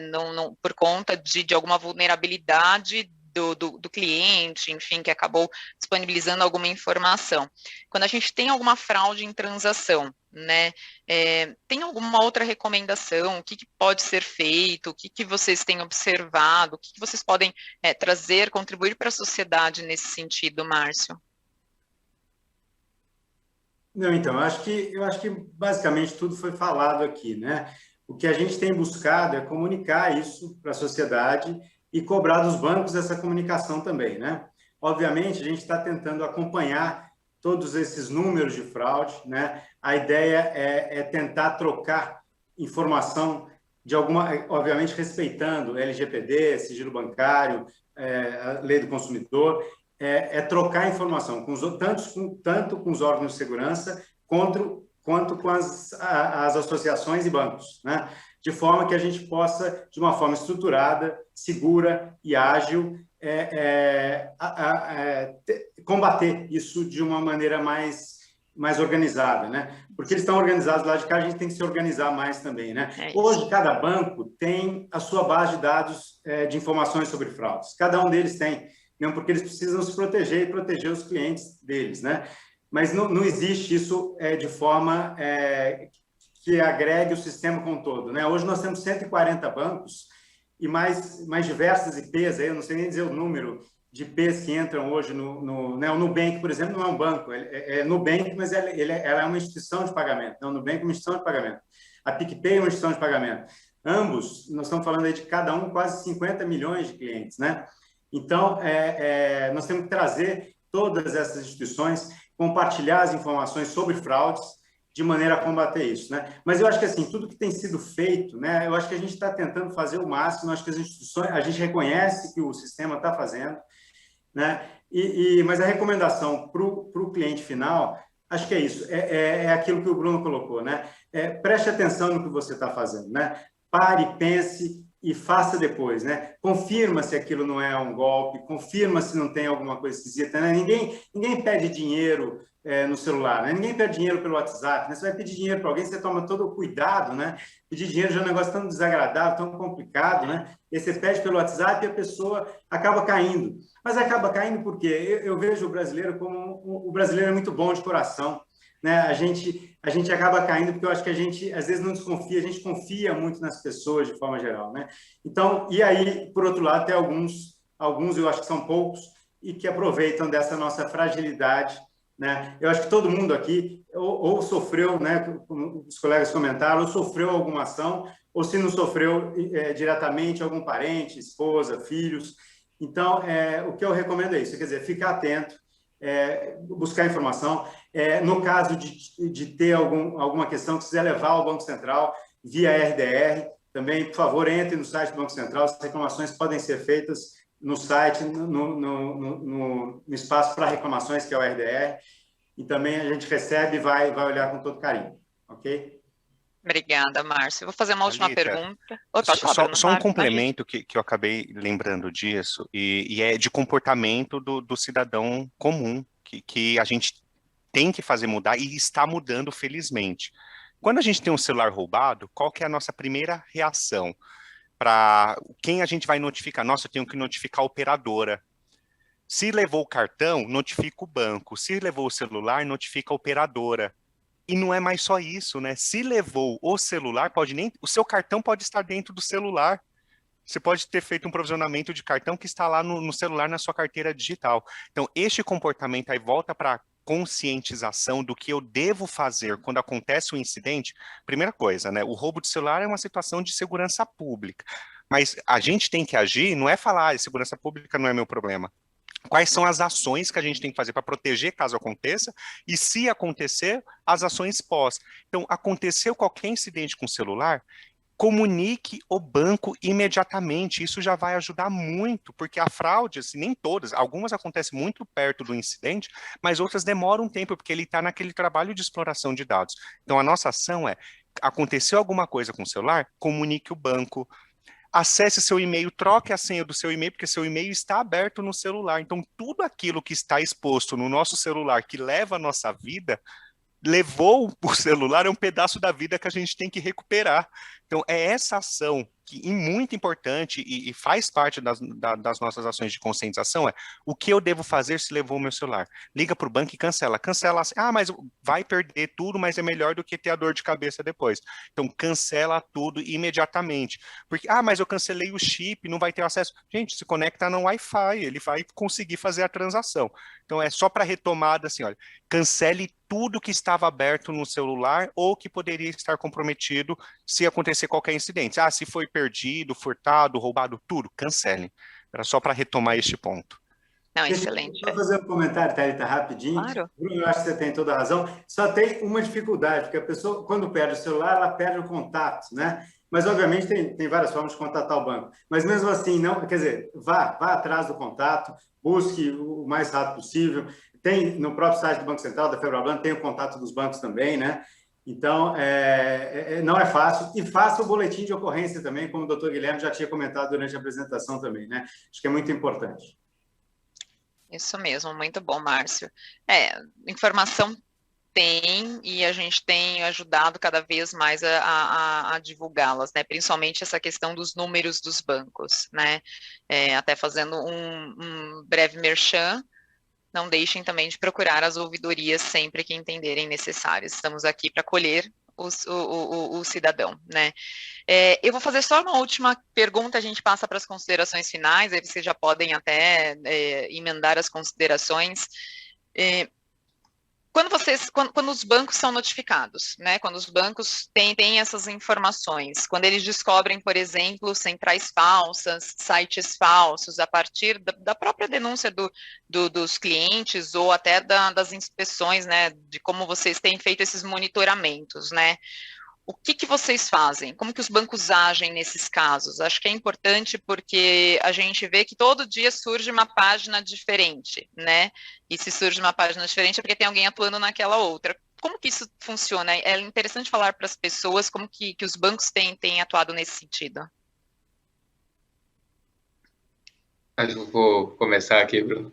por conta de alguma vulnerabilidade do cliente, enfim, que acabou disponibilizando alguma informação. Quando a gente tem alguma fraude em transação, né, tem alguma outra recomendação? O que pode ser feito? O que vocês têm observado? O que vocês podem trazer, contribuir para a sociedade nesse sentido, Márcio? Não, então, eu acho que basicamente tudo foi falado aqui, né? O que a gente tem buscado é comunicar isso para a sociedade e cobrar dos bancos essa comunicação também, né? Obviamente, a gente está tentando acompanhar todos esses números de fraude, né? A ideia é tentar trocar informação de obviamente respeitando LGPD, sigilo bancário, a lei do consumidor, trocar informação tanto com os órgãos de segurança quanto com as associações e bancos, né? De forma que a gente possa, de uma forma estruturada, segura e ágil, combater isso de uma maneira mais organizada, né? Porque eles estão organizados lá de cá, a gente tem que se organizar mais também, né? Hoje, cada banco tem a sua base de dados de informações sobre fraudes. Cada um deles tem, mesmo porque eles precisam se proteger e proteger os clientes deles, né? Mas não existe isso de forma que agregue o sistema como um todo, né? Hoje nós temos 140 bancos e mais diversas IPs, eu não sei nem dizer o número de IPs que entram hoje né? O Nubank, por exemplo, não é um banco, é Nubank, mas ela é uma instituição de pagamento. Não, o Nubank é uma instituição de pagamento. A PicPay é uma instituição de pagamento. Ambos, nós estamos falando aí de cada um quase 50 milhões de clientes, né? Então, nós temos que trazer todas essas instituições, compartilhar as informações sobre fraudes, de maneira a combater isso, né? Mas eu acho que, assim, tudo que tem sido feito, né? Eu acho que a gente está tentando fazer o máximo, acho que as instituições, a gente reconhece que o sistema está fazendo, né? Mas a recomendação para o cliente final, acho que é isso, é aquilo que o Bruno colocou, né? Preste atenção no que você está fazendo, né? Pare, pense e faça depois, né? Confirma se aquilo não é um golpe, confirma se não tem alguma coisa esquisita, né? Ninguém pede dinheiro no celular, né? Ninguém pede dinheiro pelo WhatsApp, né? Você vai pedir dinheiro para alguém, você toma todo o cuidado, né? Pedir dinheiro já é um negócio tão desagradável, tão complicado, né? E você pede pelo WhatsApp e a pessoa acaba caindo. Mas acaba caindo porque eu vejo o brasileiro como... O brasileiro é muito bom de coração. né, a gente acaba caindo, porque eu acho que a gente, às vezes, não desconfia, a gente confia muito nas pessoas, de forma geral, né? Então, e aí, por outro lado, tem alguns eu acho que são poucos, e que aproveitam dessa nossa fragilidade, né? Eu acho que todo mundo aqui ou sofreu, né, como os colegas comentaram, ou sofreu alguma ação, ou se não sofreu diretamente, algum parente, esposa, filhos. Então, o que eu recomendo é isso, quer dizer, ficar atento, buscar informação. No caso de ter alguma questão que quiser levar ao Banco Central via RDR, também, por favor, entre no site do Banco Central, as reclamações podem ser feitas no site, no espaço para reclamações, que é o RDR, e também a gente recebe e vai olhar com todo carinho, ok? Obrigada, Márcio. Vou fazer uma última Thalita, pergunta. Pode falar, só um complemento que eu acabei lembrando disso, e é de comportamento do cidadão comum, que a gente tem que fazer mudar e está mudando, felizmente. Quando a gente tem um celular roubado, qual que é a nossa primeira reação? Para quem a gente vai notificar? Nossa, eu tenho que notificar a operadora. Se levou o cartão, notifica o banco. Se levou o celular, notifica a operadora. E não é mais só isso, né? Se levou o celular, o seu cartão pode estar dentro do celular. Você pode ter feito um provisionamento de cartão que está lá no celular, na sua carteira digital. Então, este comportamento aí volta para conscientização do que eu devo fazer quando acontece um incidente. Primeira coisa, né? O roubo de celular é uma situação de segurança pública. Mas a gente tem que agir, não é falar, segurança pública não é meu problema. Quais são as ações que a gente tem que fazer para proteger caso aconteça, e se acontecer, as ações pós. Então, aconteceu qualquer incidente com o celular, comunique o banco imediatamente, isso já vai ajudar muito, porque a fraude, assim, nem todas, algumas acontecem muito perto do incidente, mas outras demoram um tempo, porque ele está naquele trabalho de exploração de dados. Então, a nossa ação é, aconteceu alguma coisa com o celular, comunique o banco, acesse seu e-mail, troque a senha do seu e-mail, porque seu e-mail está aberto no celular. Então, tudo aquilo que está exposto no nosso celular, que leva a nossa vida, levou o celular, é um pedaço da vida que a gente tem que recuperar. Então, é essa ação que é muito importante e faz parte das nossas ações de conscientização, é o que eu devo fazer se levou o meu celular. Liga para o banco e cancela. Cancela, mas vai perder tudo, mas é melhor do que ter a dor de cabeça depois. Então, cancela tudo imediatamente. Porque, mas eu cancelei o chip, não vai ter acesso. Gente, se conecta no Wi-Fi, ele vai conseguir fazer a transação. Então, é só para retomada, assim, olha, cancele tudo que estava aberto no celular ou que poderia estar comprometido se acontecer qualquer incidente. Se foi perdido, furtado, roubado, tudo, cancelem. Era só para retomar este ponto. Não, excelente. Vou fazer um comentário, Thalita, rapidinho. Claro. Bruno, eu acho que você tem toda a razão. Só tem uma dificuldade, porque a pessoa, quando perde o celular, ela perde o contato, né? Mas, obviamente, tem várias formas de contatar o banco. Mas, mesmo assim, não, quer dizer, vá atrás do contato, busque o mais rápido possível. Tem no próprio site do Banco Central, da Febraban, tem o contato dos bancos também, né? Então, não é fácil. E faça o boletim de ocorrência também, como o doutor Guilherme já tinha comentado durante a apresentação também, né? Acho que é muito importante. Isso mesmo, muito bom, Márcio. Informação tem, e a gente tem ajudado cada vez mais a divulgá-las, né? Principalmente essa questão dos números dos bancos, né? Até fazendo um breve merchan, não deixem também de procurar as ouvidorias sempre que entenderem necessárias. Estamos aqui para acolher o cidadão, né? Eu vou fazer só uma última pergunta, a gente passa para as considerações finais, aí vocês já podem até emendar as considerações. Quando os bancos são notificados, né, quando os bancos têm essas informações, quando eles descobrem, por exemplo, centrais falsas, sites falsos, a partir da própria denúncia dos clientes ou até das inspeções, né, de como vocês têm feito esses monitoramentos, né, o que vocês fazem? Como que os bancos agem nesses casos? Acho que é importante porque a gente vê que todo dia surge uma página diferente, né? E se surge uma página diferente é porque tem alguém atuando naquela outra. Como que isso funciona? É interessante falar para as pessoas como que os bancos têm atuado nesse sentido. Acho que eu vou começar aqui, Bruno.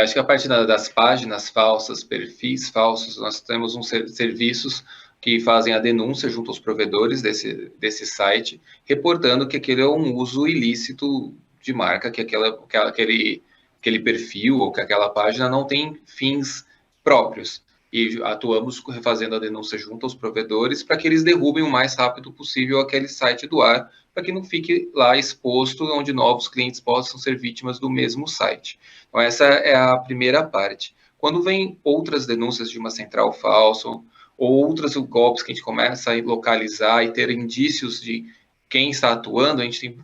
Acho que a partir das páginas falsas, perfis falsos, nós temos serviços que fazem a denúncia junto aos provedores desse site, reportando que aquele é um uso ilícito de marca, que aquele perfil ou que aquela página não tem fins próprios. e atuamos fazendo a denúncia junto aos provedores para que eles derrubem o mais rápido possível aquele site do ar, para que não fique lá exposto onde novos clientes possam ser vítimas do mesmo site. Então, essa é a primeira parte. Quando vem outras denúncias de uma central falsa, ou outros golpes que a gente começa a localizar e ter indícios de quem está atuando, a gente tem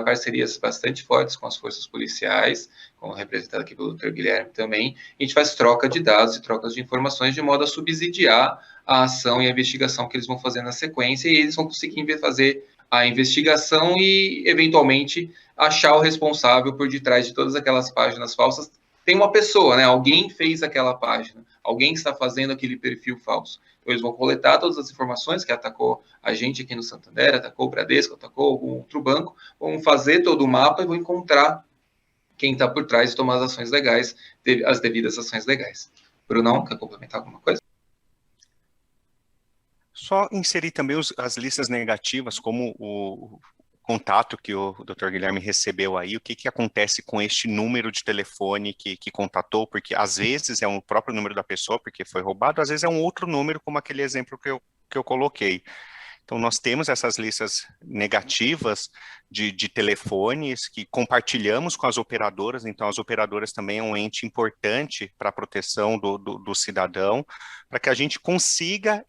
parcerias bastante fortes com as forças policiais, como representado aqui pelo Dr. Guilherme também, e a gente faz troca de dados e trocas de informações de modo a subsidiar a ação e a investigação que eles vão fazer na sequência, e eles vão conseguir fazer a investigação e, eventualmente, achar o responsável por detrás de todas aquelas páginas falsas. Tem uma pessoa, né? Alguém fez aquela página, alguém está fazendo aquele perfil falso. Então, eles vão coletar todas as informações que atacou a gente aqui no Santander, atacou o Bradesco, atacou algum outro banco, vão fazer todo o mapa e vão encontrar quem está por trás e tomar as ações legais, as devidas ações legais. Brunão, quer complementar alguma coisa? Só inserir também as listas negativas, como o contato que o Dr. Guilherme recebeu aí, o que acontece com este número de telefone que contatou, porque às vezes é o próprio número da pessoa, porque foi roubado, às vezes é um outro número, como aquele exemplo que eu coloquei. Então, nós temos essas listas negativas de telefones que compartilhamos com as operadoras. Então, as operadoras também é um ente importante para a proteção do cidadão, para que a gente consiga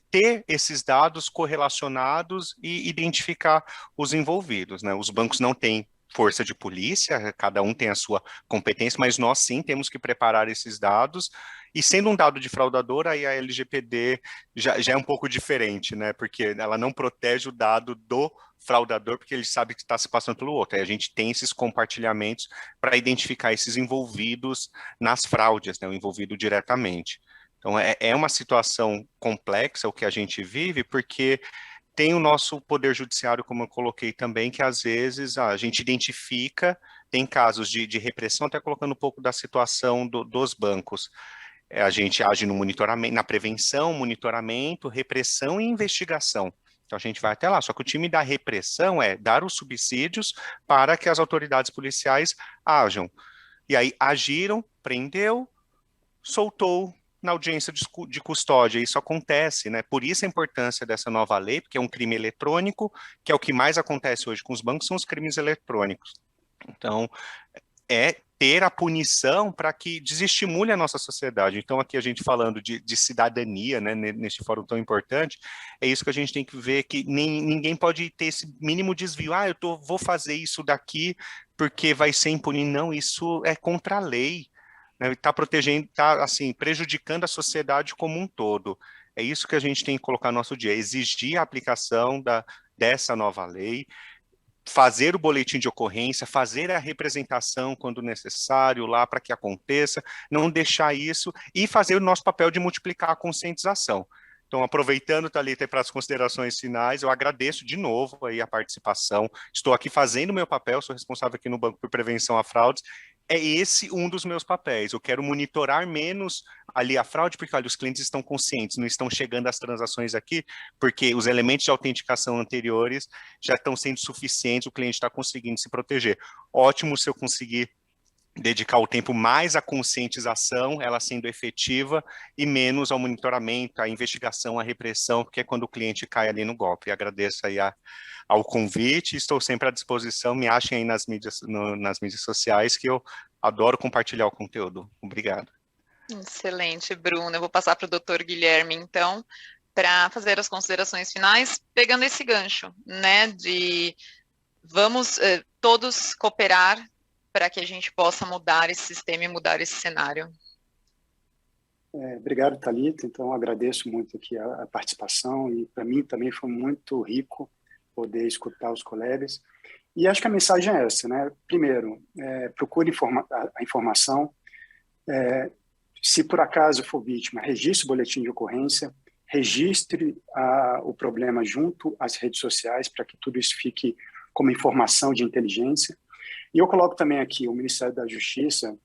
ter esses dados correlacionados e identificar os envolvidos, né? Os bancos não têm força de polícia, cada um tem a sua competência, mas nós sim temos que preparar esses dados, e sendo um dado de fraudador, aí a LGPD já é um pouco diferente, né, porque ela não protege o dado do fraudador, porque ele sabe que está se passando pelo outro, aí a gente tem esses compartilhamentos para identificar esses envolvidos nas fraudes, né, o envolvido diretamente. Então é uma situação complexa o que a gente vive, porque tem o nosso poder judiciário, como eu coloquei também, que às vezes a gente identifica, tem casos de repressão, até colocando um pouco da situação dos bancos. A gente age no monitoramento, na prevenção, monitoramento, repressão e investigação. Então a gente vai até lá, só que o time da repressão é dar os subsídios para que as autoridades policiais ajam. E aí agiram, prendeu, soltou na audiência de custódia. Isso acontece, né? Por isso a importância dessa nova lei, porque é um crime eletrônico, que é o que mais acontece hoje com os bancos, são os crimes eletrônicos. Então, é ter a punição para que desestimule a nossa sociedade. Então, aqui a gente falando de cidadania, né, neste fórum tão importante, é isso que a gente tem que ver, que ninguém pode ter esse mínimo desvio. Vou fazer isso daqui porque vai ser impune. Não, isso é contra a lei. Está protegendo, está assim, prejudicando a sociedade como um todo. É isso que a gente tem que colocar no nosso dia, exigir a aplicação dessa nova lei, fazer o boletim de ocorrência, fazer a representação quando necessário lá para que aconteça, não deixar isso e fazer o nosso papel de multiplicar a conscientização. Então, aproveitando, Thalita, para as considerações finais, eu agradeço de novo aí a participação, estou aqui fazendo o meu papel, sou responsável aqui no Banco por Prevenção a Fraudes, é esse um dos meus papéis. Eu quero monitorar menos ali a fraude, porque, olha, os clientes estão conscientes, não estão chegando às transações aqui, porque os elementos de autenticação anteriores já estão sendo suficientes, o cliente está conseguindo se proteger. Ótimo se eu conseguir dedicar o tempo mais à conscientização, ela sendo efetiva, e menos ao monitoramento, à investigação, à repressão, porque é quando o cliente cai ali no golpe. E agradeço aí ao convite, estou sempre à disposição, me achem aí nas mídias sociais, que eu adoro compartilhar o conteúdo. Obrigado. Excelente, Bruno. Eu vou passar para o Dr. Guilherme, então, para fazer as considerações finais, pegando esse gancho, né, de vamos todos cooperar para que a gente possa mudar esse sistema e mudar esse cenário. Obrigado, Thalita. Então, agradeço muito aqui a participação, e para mim também foi muito rico poder escutar os colegas. E acho que a mensagem é essa, né? Primeiro, procure a informação. Se por acaso for vítima, registre o boletim de ocorrência, registre o problema junto às redes sociais, para que tudo isso fique como informação de inteligência. E eu coloco também aqui o Ministério da Justiça,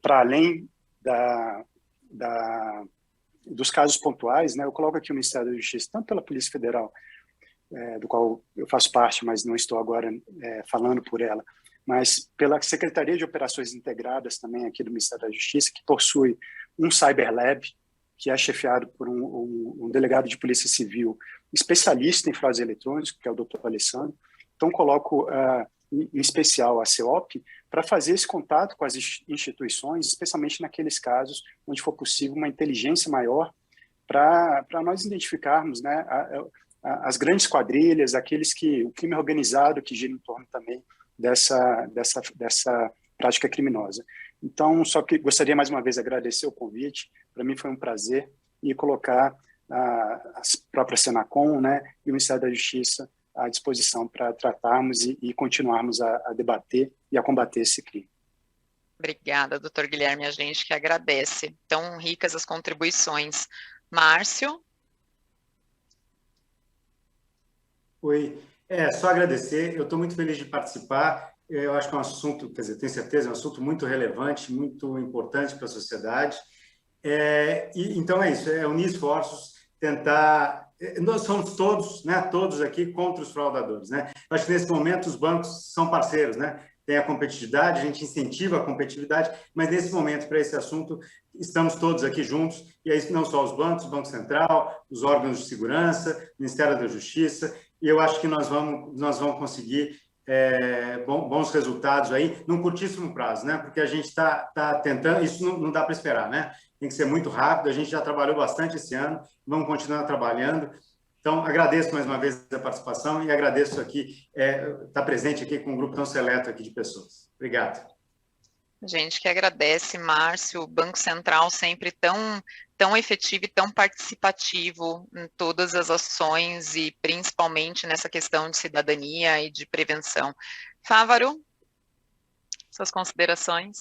para além dos casos pontuais, né, eu coloco aqui o Ministério da Justiça, tanto pela Polícia Federal, do qual eu faço parte, mas não estou agora falando por ela, mas pela Secretaria de Operações Integradas também aqui do Ministério da Justiça, que possui um Cyber Lab, que é chefiado por um delegado de polícia civil especialista em fraudes eletrônicas, que é o Dr. Alessandro. Então, coloco em especial a CEOP para fazer esse contato com as instituições, especialmente naqueles casos onde for possível uma inteligência maior para nós identificarmos, né, as grandes quadrilhas, o crime organizado que gira em torno também dessa prática criminosa. Então, só que gostaria mais uma vez de agradecer o convite, para mim foi um prazer, e colocar a própria Senacom, né, e o Ministério da Justiça à disposição para tratarmos e continuarmos a debater e a combater esse crime. Obrigada, doutor Guilherme, a gente que agradece. Tão ricas as contribuições. Márcio? Oi, só agradecer, eu estou muito feliz de participar, eu acho que é um assunto, quer dizer, tenho certeza, é um assunto muito relevante, muito importante para a sociedade, então é isso, unir esforços, tentar, nós somos todos, né, todos aqui contra os fraudadores, né, eu acho que nesse momento os bancos são parceiros, né, tem a competitividade, a gente incentiva a competitividade, mas nesse momento, para esse assunto, estamos todos aqui juntos, e aí não só os bancos, o Banco Central, os órgãos de segurança, o Ministério da Justiça, e eu acho que nós vamos conseguir bons resultados aí, num curtíssimo prazo, né? Porque a gente está tentando, isso não dá para esperar, né? Tem que ser muito rápido, a gente já trabalhou bastante esse ano, vamos continuar trabalhando. Então, agradeço mais uma vez a participação e agradeço aqui, estar presente aqui com um grupo tão seleto aqui de pessoas. Obrigado. A gente que agradece, Márcio, o Banco Central sempre tão efetivo e tão participativo em todas as ações e principalmente nessa questão de cidadania e de prevenção. Fávaro, suas considerações?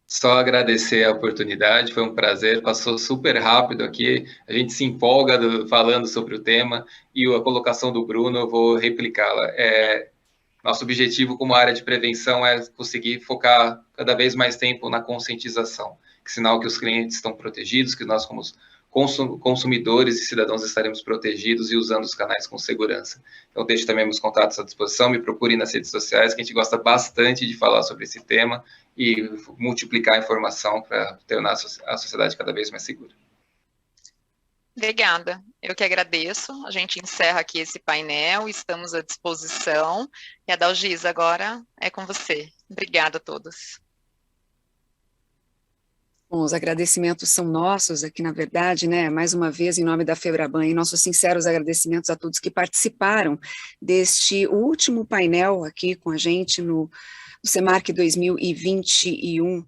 Só agradecer a oportunidade, foi um prazer, passou super rápido aqui, a gente se empolga falando sobre o tema e a colocação do Bruno, eu vou replicá-la. Nosso objetivo como área de prevenção é conseguir focar cada vez mais tempo na conscientização, que sinal que os clientes estão protegidos, que nós como consumidores e cidadãos estaremos protegidos e usando os canais com segurança. Então, deixo também meus contatos à disposição, me procure nas redes sociais, que a gente gosta bastante de falar sobre esse tema e multiplicar a informação para tornar a sociedade cada vez mais segura. Obrigada, eu que agradeço, a gente encerra aqui esse painel, estamos à disposição, e a Dalgisa agora é com você. Obrigada a todos. Bom, os agradecimentos são nossos aqui, na verdade, né, mais uma vez, em nome da Febraban, e nossos sinceros agradecimentos a todos que participaram deste último painel aqui com a gente no Semarc 2021,